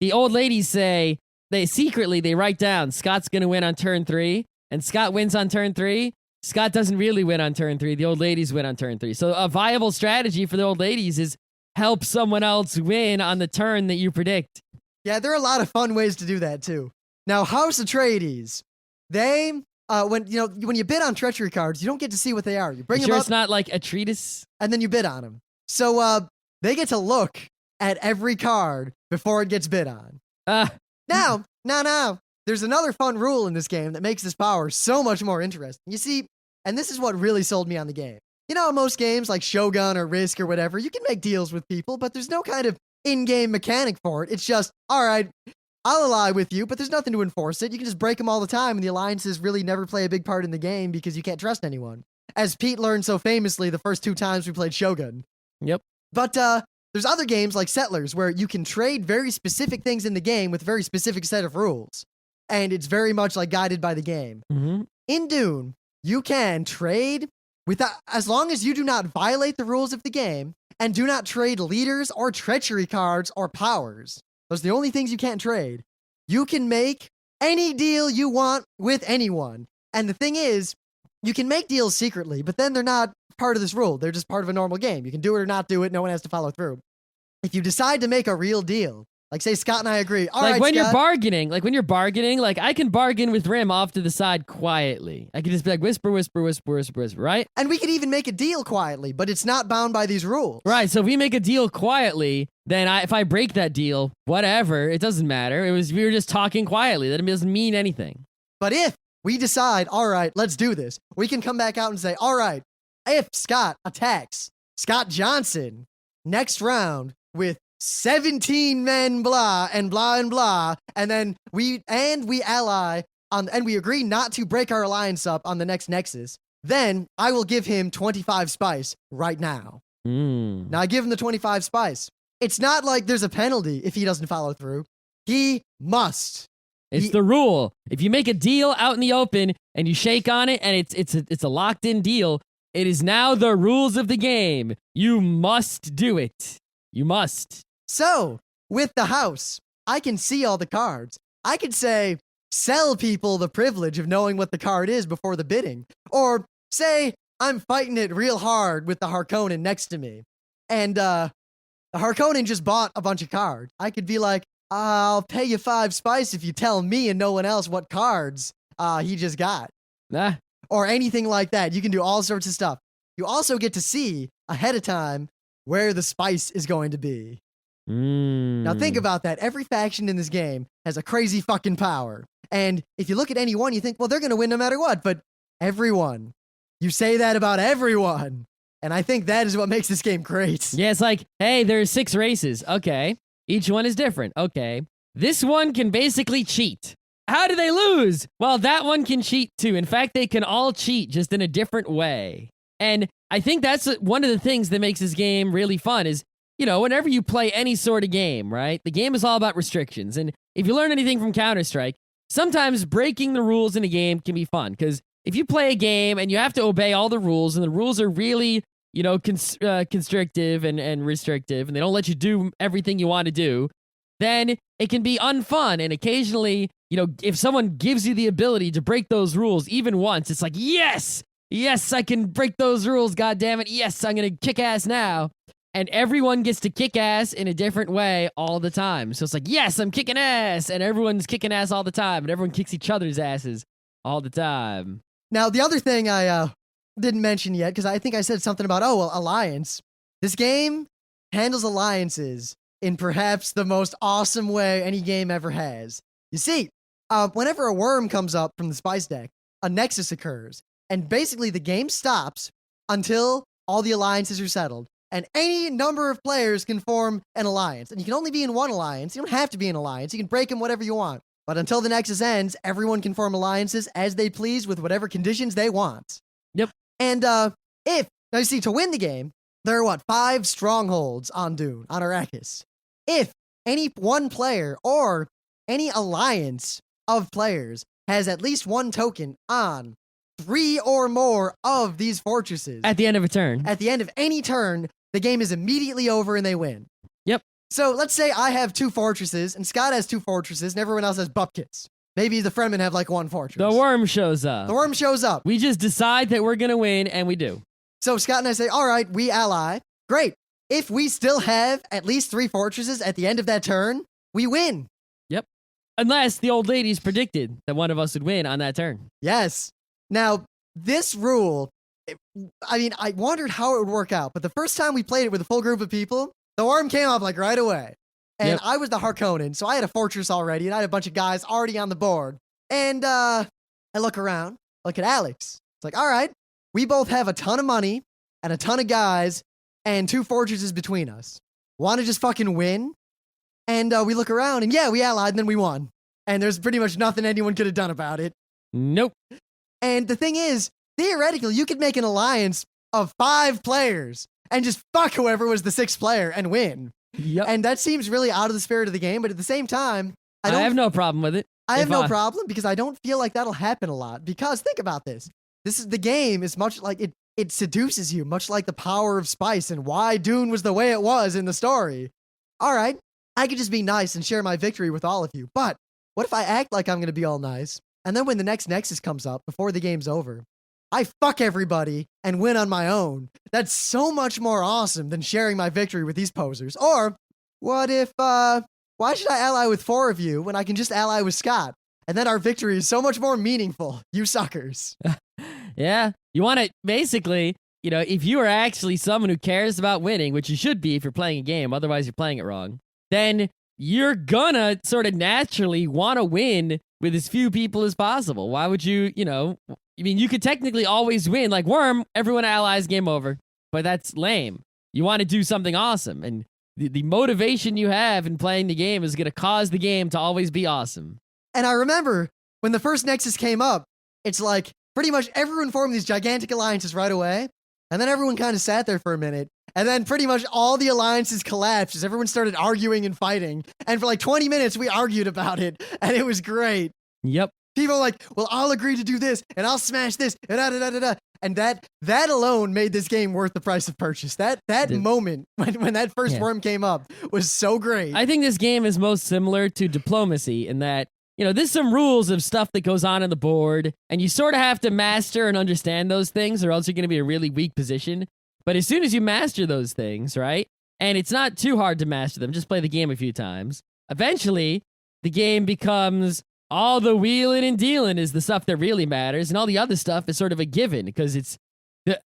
the old ladies say they write down Scott's gonna win on turn 3, and Scott wins on turn 3. Scott doesn't really win on turn 3. The old ladies win on turn 3. So a viable strategy for the old ladies is help someone else win on the turn that you predict. Yeah, there are a lot of fun ways to do that too. Now, House Atreides, they when you bid on treachery cards, you don't get to see what they are. You bring them up. It's not like a treatise, and then you bid on them. So they get to look at every card before it gets bid on. Now, there's another fun rule in this game that makes this power so much more interesting. You see, and this is what really sold me on the game. Most games like Shogun or Risk or whatever, you can make deals with people, but there's no kind of in-game mechanic for it. It's just, all right, I'll ally with you, but there's nothing to enforce it. You can just break them all the time, and the alliances really never play a big part in the game because you can't trust anyone. As Pete learned so famously the first 2 times we played Shogun. Yep. But there's other games like Settlers where you can trade very specific things in the game with a very specific set of rules. And it's very much like guided by the game. Mm-hmm. In Dune, you can trade as long as you do not violate the rules of the game and do not trade leaders or treachery cards or powers. Those are the only things you can't trade. You can make any deal you want with anyone. And the thing is, you can make deals secretly, but then they're not part of this rule. They're just part of a normal game. You can do it or not do it. No one has to follow through. If you decide to make a real deal, like say Scott and I agree. All right, when Scott, you're bargaining, I can bargain with Rim off to the side quietly. I can just be like whisper, whisper, whisper, whisper, whisper, right? And we could even make a deal quietly, but it's not bound by these rules. Right. So if we make a deal quietly, then if I break that deal, whatever, it doesn't matter. We were just talking quietly. That doesn't mean anything. But if we decide, all right, let's do this, we can come back out and say, all right, if Scott attacks Scott Johnson next round with 17 men, blah, and blah, and blah, and then we ally on, and we agree not to break our alliance up on the next Nexus, then I will give him 25 spice right now. Now I give him the 25 spice. It's not like there's a penalty if he doesn't follow through. He must. It's the rule. If you make a deal out in the open and you shake on it and it's a locked in deal, it is now the rules of the game. You must do it. You must. So, with the house, I can see all the cards. I could say, sell people the privilege of knowing what the card is before the bidding. Or say, I'm fighting it real hard with the Harkonnen next to me. And the Harkonnen just bought a bunch of cards. I could be like, I'll pay you 5 spice if you tell me and no one else what cards he just got. Nah. Or anything like that. You can do all sorts of stuff. You also get to see ahead of time where the spice is going to be. Now think about that. Every faction in this game has a crazy fucking power. And if you look at any one, you think, well, they're going to win no matter what. But everyone. You say that about everyone. And I think that is what makes this game great. Yeah, it's like, hey, there's 6 races. Okay. Each one is different. Okay. This one can basically cheat. How do they lose? Well, that one can cheat too. In fact, they can all cheat just in a different way. And I think that's one of the things that makes this game really fun is, whenever you play any sort of game, right? The game is all about restrictions. And if you learn anything from Counter-Strike, sometimes breaking the rules in a game can be fun. Because if you play a game and you have to obey all the rules, and the rules are really, constrictive and restrictive, and they don't let you do everything you want to do, then it can be unfun. And occasionally, if someone gives you the ability to break those rules even once, it's like, yes, I can break those rules, goddammit. Yes, I'm going to kick ass now. And everyone gets to kick ass in a different way all the time. So it's like, yes, I'm kicking ass. And everyone's kicking ass all the time. And everyone kicks each other's asses all the time. Now, the other thing I didn't mention yet, because I think I said something about, alliance. This game handles alliances in perhaps the most awesome way any game ever has. You see, whenever a worm comes up from the spice deck, a nexus occurs. And basically the game stops until all the alliances are settled. and any number of players can form an alliance. And you can only be in one alliance. You don't have to be in an alliance. You can break them whatever you want. But until the Nexus ends, everyone can form alliances as they please with whatever conditions they want. Yep. And now you see, to win the game, there are 5 strongholds on Dune, on Arrakis. If any one player or any alliance of players has at least one token on 3 or more of these fortresses. At the end of a turn. At the end of any turn, the game is immediately over and they win. Yep. So let's say I have 2 fortresses and Scott has 2 fortresses and everyone else has bupkits. Maybe the Fremen have like 1 fortress. The worm shows up. The worm shows up. We just decide that we're going to win, and we do. So Scott and I say, all right, we ally. Great. If we still have at least 3 fortresses at the end of that turn, we win. Yep. Unless the old ladies predicted that one of us would win on that turn. Yes. Now, this rule, I wondered how it would work out, but the first time we played it with a full group of people, the worm came up like right away. And Yep. I was the Harkonnen, so I had a fortress already, and I had a bunch of guys already on the board. And I look around, look at Alex. It's like, all right, we both have a ton of money and a ton of guys and 2 fortresses between us. Want to just fucking win? And we look around, and yeah, we allied, and then we won. And there's pretty much nothing anyone could have done about it. Nope. And the thing is, theoretically, you could make an alliance of 5 players and just fuck whoever was the 6th player and win. Yep. And that seems really out of the spirit of the game, but at the same time, I have no problem with it. I have If no problem because I don't feel like that'll happen a lot. Because think about this. The game is much like it seduces you, much like the power of spice and why Dune was the way it was in the story. All right, I could just be nice and share my victory with all of you. But what if I act like I'm going to be all nice, and then when the next Nexus comes up before the game's over, I fuck everybody and win on my own? That's so much more awesome than sharing my victory with these posers. Or what if, why should I ally with 4 of you when I can just ally with Scott? And then our victory is so much more meaningful, you suckers. Yeah. You want to basically, if you are actually someone who cares about winning, which you should be if you're playing a game, otherwise you're playing it wrong, then you're gonna sort of naturally want to win with as few people as possible. Why would you, you could technically always win. Like Worm, everyone allies, game over. But that's lame. You want to do something awesome. And the motivation you have in playing the game is going to cause the game to always be awesome. And I remember when the first Nexus came up, it's like pretty much everyone formed these gigantic alliances right away. And then everyone kind of sat there for a minute. And then pretty much all the alliances collapsed as everyone started arguing and fighting. And for like 20 minutes, we argued about it. And it was great. Yep. People were like, well, I'll agree to do this, and I'll smash this, and da-da-da-da-da. And that alone made this game worth the price of purchase. That moment when that first worm came up was so great. I think this game is most similar to Diplomacy in that, there's some rules of stuff that goes on the board, and you sort of have to master and understand those things, or else you're going to be in a really weak position. But as soon as you master those things, right, and it's not too hard to master them, just play the game a few times, eventually the game becomes all the wheeling and dealing is the stuff that really matters, and all the other stuff is sort of a given, because it's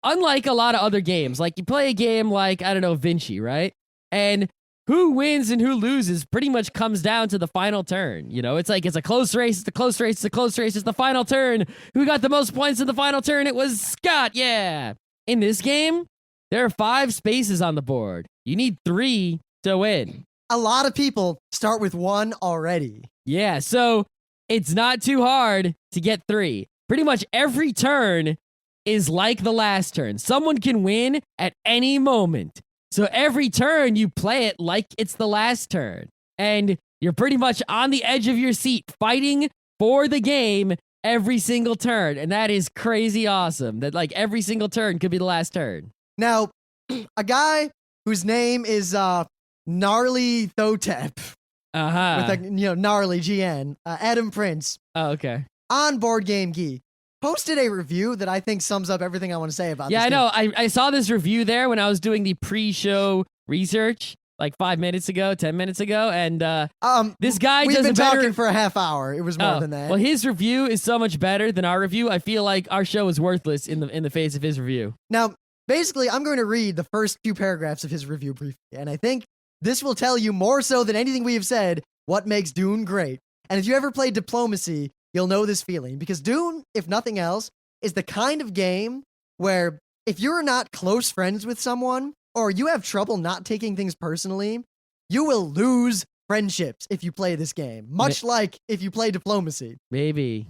unlike a lot of other games. Like, you play a game like, I don't know, Vinci, right? And who wins and who loses pretty much comes down to the final turn. It's like, it's a close race, it's a close race, it's a close race, it's the final turn. Who got the most points in the final turn? It was Scott, yeah! In this game, there are 5 spaces on the board. You need 3 to win. A lot of people start with 1 already. Yeah, so it's not too hard to get 3. Pretty much every turn is like the last turn. Someone can win at any moment. So every turn you play it like it's the last turn. And you're pretty much on the edge of your seat fighting for the game every single turn. And that is crazy awesome that like every single turn could be the last turn. Now, a guy whose name is Gnarly Thotep. Uh-huh. With gnarly GN, Adam Prince. Oh, okay. On Board Game Geek, posted a review that I think sums up everything I want to say about this Yeah, I game. know. I saw this review there when I was doing the pre-show research, like 5 minutes ago, 10 minutes ago, and this guy we've does been a better... talking for a half hour. It was more than that. Well, his review is so much better than our review. I feel like our show is worthless in the face of his review. Now, basically, I'm going to read the first few paragraphs of his review briefly, and I think this will tell you more so than anything we have said what makes Dune great. And if you ever played Diplomacy, you'll know this feeling. Because Dune, if nothing else, is the kind of game where if you're not close friends with someone, or you have trouble not taking things personally, you will lose friendships if you play this game, much like if you play Diplomacy. Maybe.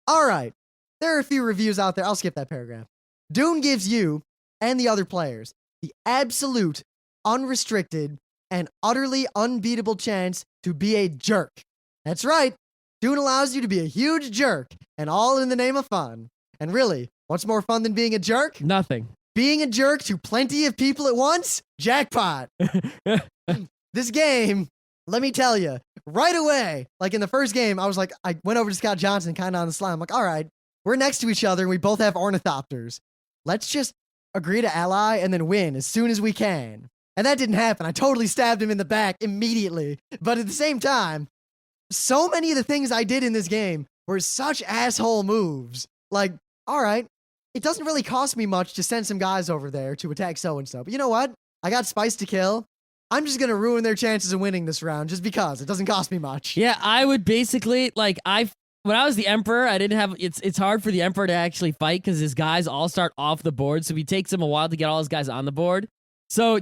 All right. There are a few reviews out there. I'll skip that paragraph. Dune gives you and the other players the absolute, unrestricted, and utterly unbeatable chance to be a jerk. That's right. Dune allows you to be a huge jerk, and all in the name of fun. And really, what's more fun than being a jerk? Nothing. Being a jerk to plenty of people at once? Jackpot. This game, let me tell you, right away, like in the first game, I went over to Scott Johnson kind of on the slide. I'm like, all right, we're next to each other and we both have ornithopters. Let's just agree to ally and then win as soon as we can. And that didn't happen. I totally stabbed him in the back immediately. But at the same time, so many of the things I did in this game were such asshole moves. Like, all right, it doesn't really cost me much to send some guys over there to attack so-and-so. But you know what? I got spice to kill. I'm just going to ruin their chances of winning this round just because. It doesn't cost me much. Yeah, I would basically, when I was the Emperor, I didn't have, it's hard for the Emperor to actually fight because his guys all start off the board, so it takes him a while to get all his guys on the board. So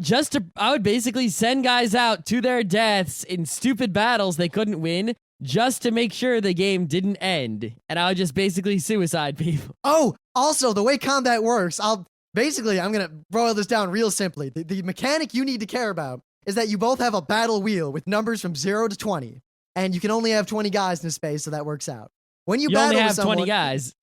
I would basically send guys out to their deaths in stupid battles they couldn't win just to make sure the game didn't end. And I would just basically suicide people. Oh, also, the way combat works, I'm going to boil this down real simply. The mechanic you need to care about is that you both have a battle wheel with numbers from 0 to 20. And you can only have 20 guys in a space, so that works out. When you battle only have with someone, 20 guys.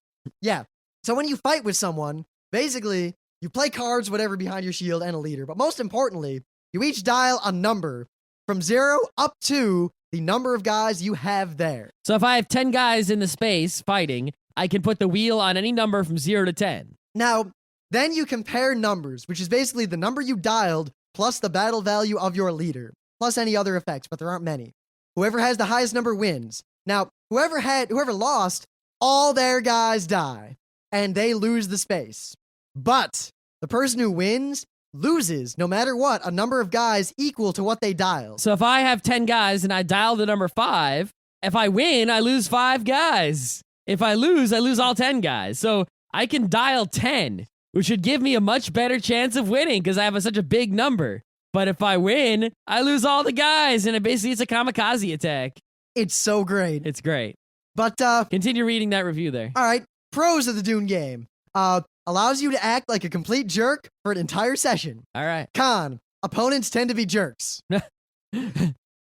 Yeah. So when you fight with someone, basically, you play cards, whatever, behind your shield and a leader. But most importantly, you each dial a number from 0 up to the number of guys you have there. So if I have 10 guys in the space fighting, I can put the wheel on any number from 0 to 10. Now, then you compare numbers, which is basically the number you dialed plus the battle value of your leader, plus any other effects, but there aren't many. Whoever has the highest number wins. Now, whoever lost, all their guys die, and they lose the space. But the person who wins loses, no matter what, a number of guys equal to what they dialed. So if I have 10 guys and I dial the number 5, if I win, I lose 5 guys. If I lose all 10 guys. So I can dial 10, which should give me a much better chance of winning because I have such a big number. But if I win, I lose all the guys, and it's a kamikaze attack. It's so great. It's great. But, continue reading that review there. All right, pros of the Dune game. Allows you to act like a complete jerk for an entire session. All right. Con, opponents tend to be jerks.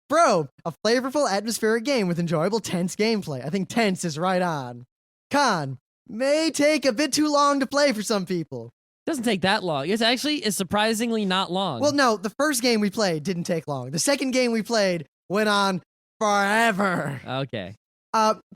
Pro, a flavorful, atmospheric game with enjoyable, tense gameplay. I think tense is right on. Con, may take a bit too long to play for some people. Doesn't take that long. It's surprisingly not long. Well, no, the first game we played didn't take long. The second game we played went on forever. Okay.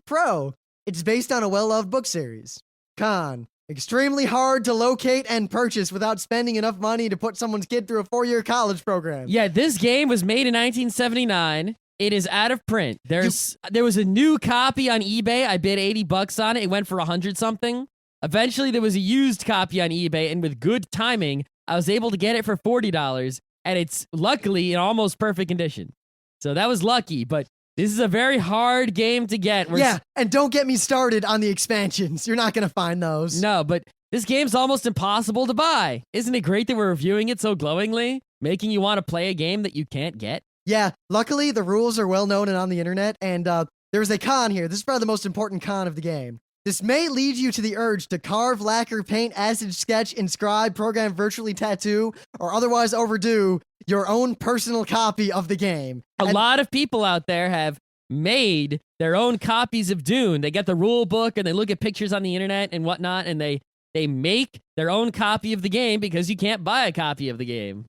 Pro, it's based on a well-loved book series. Con, extremely hard to locate and purchase without spending enough money to put someone's kid through a 4-year college program. Yeah, this game was made in 1979. It is out of print. There was a new copy on eBay. I bid $80 on it. It went for 100 something. Eventually, there was a used copy on eBay, and with good timing, I was able to get it for $40, and it's luckily in almost perfect condition. So that was lucky, but this is a very hard game to get. Yeah, and don't get me started on the expansions. You're not going to find those. No, but this game's almost impossible to buy. Isn't it great that we're reviewing it so glowingly, making you want to play a game that you can't get? Yeah, luckily, the rules are well known and on the internet, and there's a con here. This is probably the most important con of the game. This may lead you to the urge to carve, lacquer, paint, acid sketch, inscribe, program, virtually tattoo, or otherwise overdo your own personal copy of the game. A lot of people out there have made their own copies of Dune. They get the rule book and they look at pictures on the internet and whatnot, and they make their own copy of the game because you can't buy a copy of the game.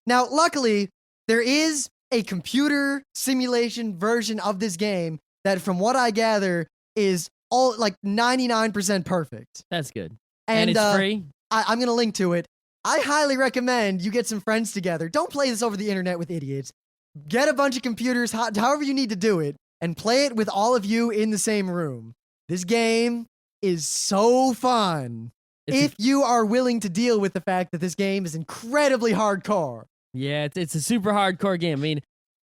Now, luckily, there is a computer simulation version of this game that, from what I gather, is all like 99% perfect. That's good. And it's free? I'm going to link to it. I highly recommend you get some friends together. Don't play this over the internet with idiots. Get a bunch of computers, however you need to do it, and play it with all of you in the same room. This game is so fun. If you are willing to deal with the fact that this game is incredibly hardcore. Yeah, it's a super hardcore game. I mean,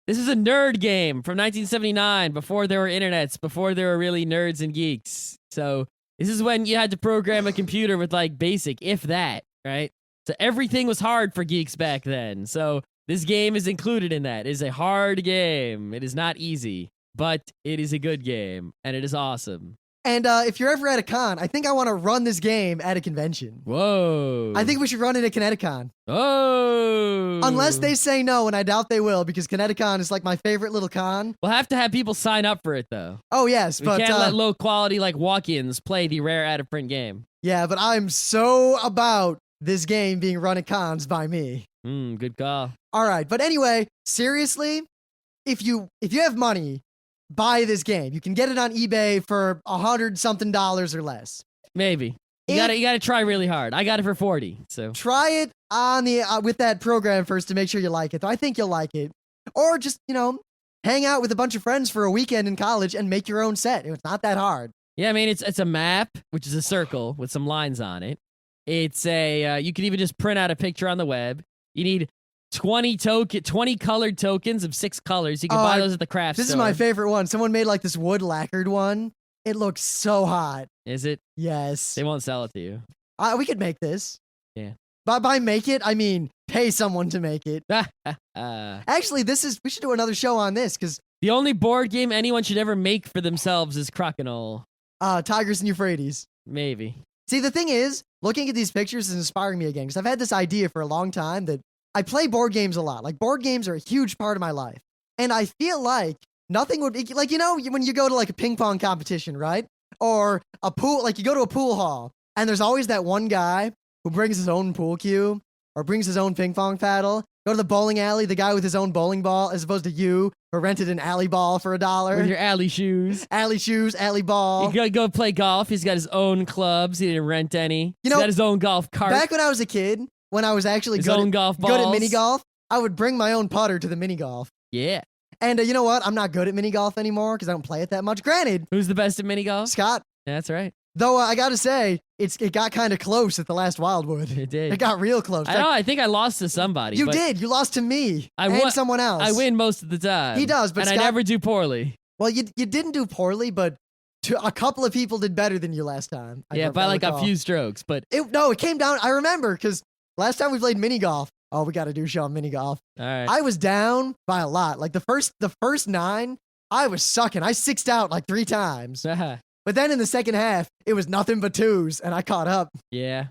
this is a nerd game from 1979, before there were internets, before there were really nerds and geeks. So this is when you had to program a computer with like basic, if that, right? So everything was hard for geeks back then. So this game is included in that. It is a hard game. It is not easy, but it is a good game, and it is awesome. And if you're ever at a con, I think I want to run this game at a convention. Whoa. I think we should run it at Kineticon. Oh. Unless they say no, and I doubt they will, because Kineticon is like my favorite little con. We'll have to have people sign up for it, though. Oh, yes. We can't let low quality, like, walk-ins play the rare out-of-print game. Yeah, but I'm so about this game being run at cons by me. Good call. All right, but anyway, seriously, if you have money, buy this game. You can get it on eBay for $100-something or less. Maybe. You gotta try really hard. I got it for 40. So try it on the with that program first to make sure you like it. I think you'll like it. Or just, hang out with a bunch of friends for a weekend in college and make your own set. It's not that hard. Yeah, I mean it's a map, which is a circle with some lines on it. It's you can even just print out a picture on the web. You need 20 colored tokens of 6 colors. You can buy those at the craft store. This is my favorite one. Someone made like this wood lacquered one. It looks so hot. Is it? Yes. They won't sell it to you. We could make this. Yeah. By make it, I mean pay someone to make it. Actually, we should do another show on this because the only board game anyone should ever make for themselves is Crokinole. Tigris and Euphrates. Maybe. See, the thing is, looking at these pictures is inspiring me again because I've had this idea for a long time that I play board games a lot. Like, board games are a huge part of my life. And I feel like nothing would be, like, when you go to like a ping pong competition, right? Or a pool, like you go to a pool hall and there's always that one guy who brings his own pool cue or brings his own ping pong paddle. Go to the bowling alley, the guy with his own bowling ball, as opposed to you who rented an alley ball for $1. With your alley shoes. Alley shoes, alley ball. You gotta go play golf. He's got his own clubs. He didn't rent any. He's got his own golf cart. Back when I was a kid, when I was actually good at mini golf, I would bring my own putter to the mini golf. Yeah. And you know what? I'm not good at mini golf anymore because I don't play it that much. Granted. Who's the best at mini golf? Scott. Yeah, that's right. Though I gotta say, it got kind of close at the last Wildwood. It did. It got real close. I think I lost to somebody. You did. You lost to me and someone else. I win most of the time. He does, but and Scott, I never do poorly. Well, you didn't do poorly, but a couple of people did better than you last time. Yeah, by like a few strokes, but it came down. I remember because last time we played mini golf. Oh, we got to do a show on mini golf. All right. I was down by a lot. Like the first 9, I was sucking. I sixed out like 3 times. But then in the second half, it was nothing but 2s, and I caught up. Yeah.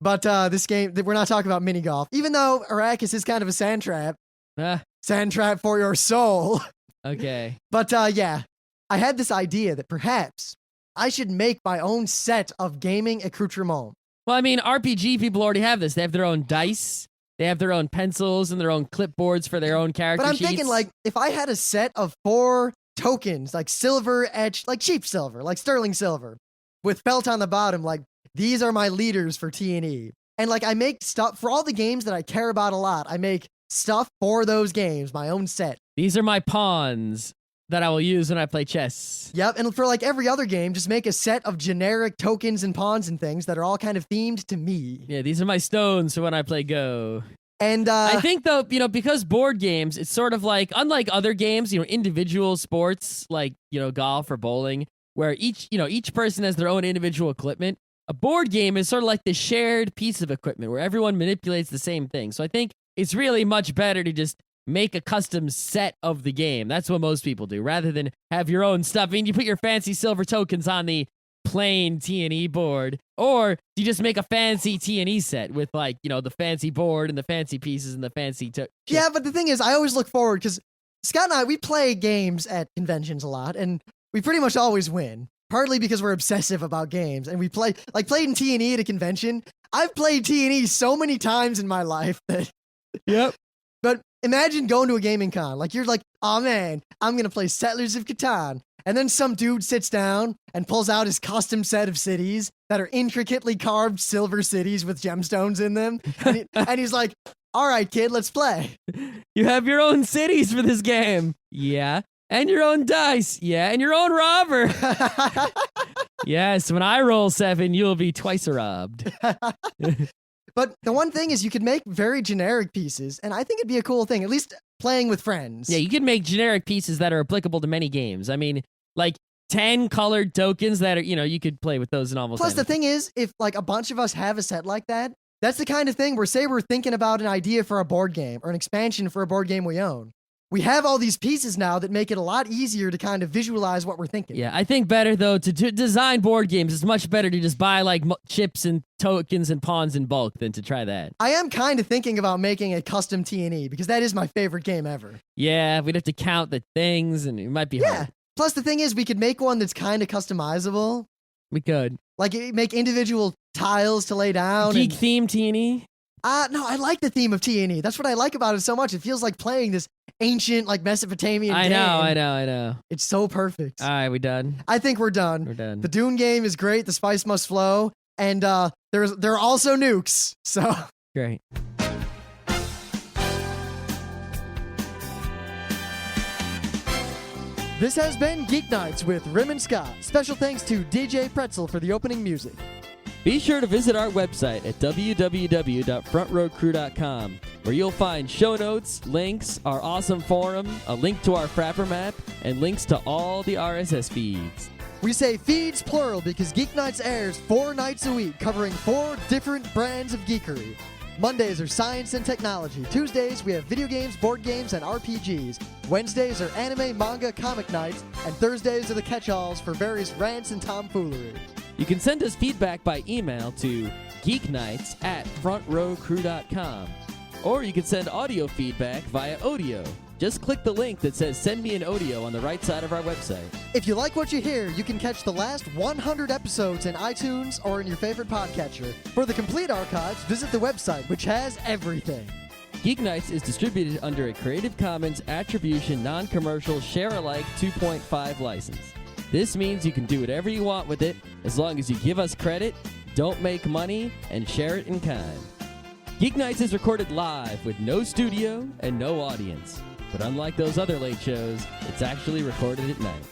But this game, we're not talking about mini golf. Even though Arrakis is kind of a sand trap. Sand trap for your soul. Okay. But yeah, I had this idea that perhaps I should make my own set of gaming accoutrements. Well, I mean, RPG people already have this. They have their own dice. They have their own pencils and their own clipboards for their own character sheets. But I'm thinking, like, if I had a set of 4 tokens, like silver etched, like cheap silver, like sterling silver, with felt on the bottom, like, these are my leaders for T&E. And, like, I make stuff for all the games that I care about a lot. I make stuff for those games, my own set. These are my pawns that I will use when I play chess. Yep, and for, like, every other game, just make a set of generic tokens and pawns and things that are all kind of themed to me. Yeah, these are my stones for when I play Go. And I think, though, because board games, it's sort of like, unlike other games, individual sports like, golf or bowling, where each person has their own individual equipment. A board game is sort of like the shared piece of equipment where everyone manipulates the same thing. So I think it's really much better to just make a custom set of the game. That's what most people do, rather than have your own stuff. I mean, you put your fancy silver tokens on the plain T&E board, or you just make a fancy T&E set with, like, the fancy board and the fancy pieces and the fancy Yeah, but the thing is, I always look forward, because Scott and I, we play games at conventions a lot, and we pretty much always win. Partly because we're obsessive about games, and we played in T&E at a convention. I've played T&E so many times in my life that... Yep. But imagine going to a gaming con. Like, you're like, oh man, I'm going to play Settlers of Catan. And then some dude sits down and pulls out his custom set of cities that are intricately carved silver cities with gemstones in them. And he's like, all right, kid, let's play. You have your own cities for this game. Yeah. And your own dice. Yeah. And your own robber. Yes. When I roll 7, you'll be twice robbed. But the one thing is you could make very generic pieces, and I think it'd be a cool thing, at least playing with friends. Yeah, you could make generic pieces that are applicable to many games. I mean, like 10 colored tokens that are, you could play with those in almost Plus, anything. the thing is, if like a bunch of us have a set like that, That's the kind of thing where, say we're thinking about an idea for a board game or an expansion for a board game we own. We have all these pieces now that make it a lot easier to kind of visualize what we're thinking. Yeah, I think better, though, to design board games, it's much better to just buy, like, chips and tokens and pawns in bulk than to try that. I am kind of thinking about making a custom T&E because that is my favorite game ever. Yeah, we'd have to count the things, and it might be hard. Plus, the thing is, we could make one that's kind of customizable. We could. Like, make individual tiles to lay down. Geek theme T&E? No, I like the theme of T&E. That's what I like about it so much. It feels like playing this ancient, like, Mesopotamian game. I know. It's so perfect. All right, we done? I think we're done. We're done. The Dune game is great. The spice must flow. And there are also nukes. So Great. This has been Geeknights with Rim and Scott. Special thanks to DJ Pretzel for the opening music. Be sure to visit our website at www.frontrowcrew.com, where you'll find show notes, links, our awesome forum, a link to our Frapper map, and links to all the RSS feeds. We say feeds plural because Geeknights airs 4 nights a week, covering 4 different brands of geekery. Mondays are science and technology. Tuesdays, we have video games, board games, and RPGs. Wednesdays are anime, manga, comic nights. And Thursdays are the catch-alls for various rants and tomfoolery. You can send us feedback by email to geeknights@frontrowcrew.com. Or you can send audio feedback via audio. Just click the link that says Send Me an Audio on the right side of our website. If you like what you hear, you can catch the last 100 episodes in iTunes or in your favorite podcatcher. For the complete archives, visit the website, which has everything. Geeknights is distributed under a Creative Commons Attribution Non-Commercial Share-alike 2.5 license. This means you can do whatever you want with it as long as you give us credit, don't make money, and share it in kind. Geeknights is recorded live with no studio and no audience. But unlike those other late shows, it's actually recorded at night.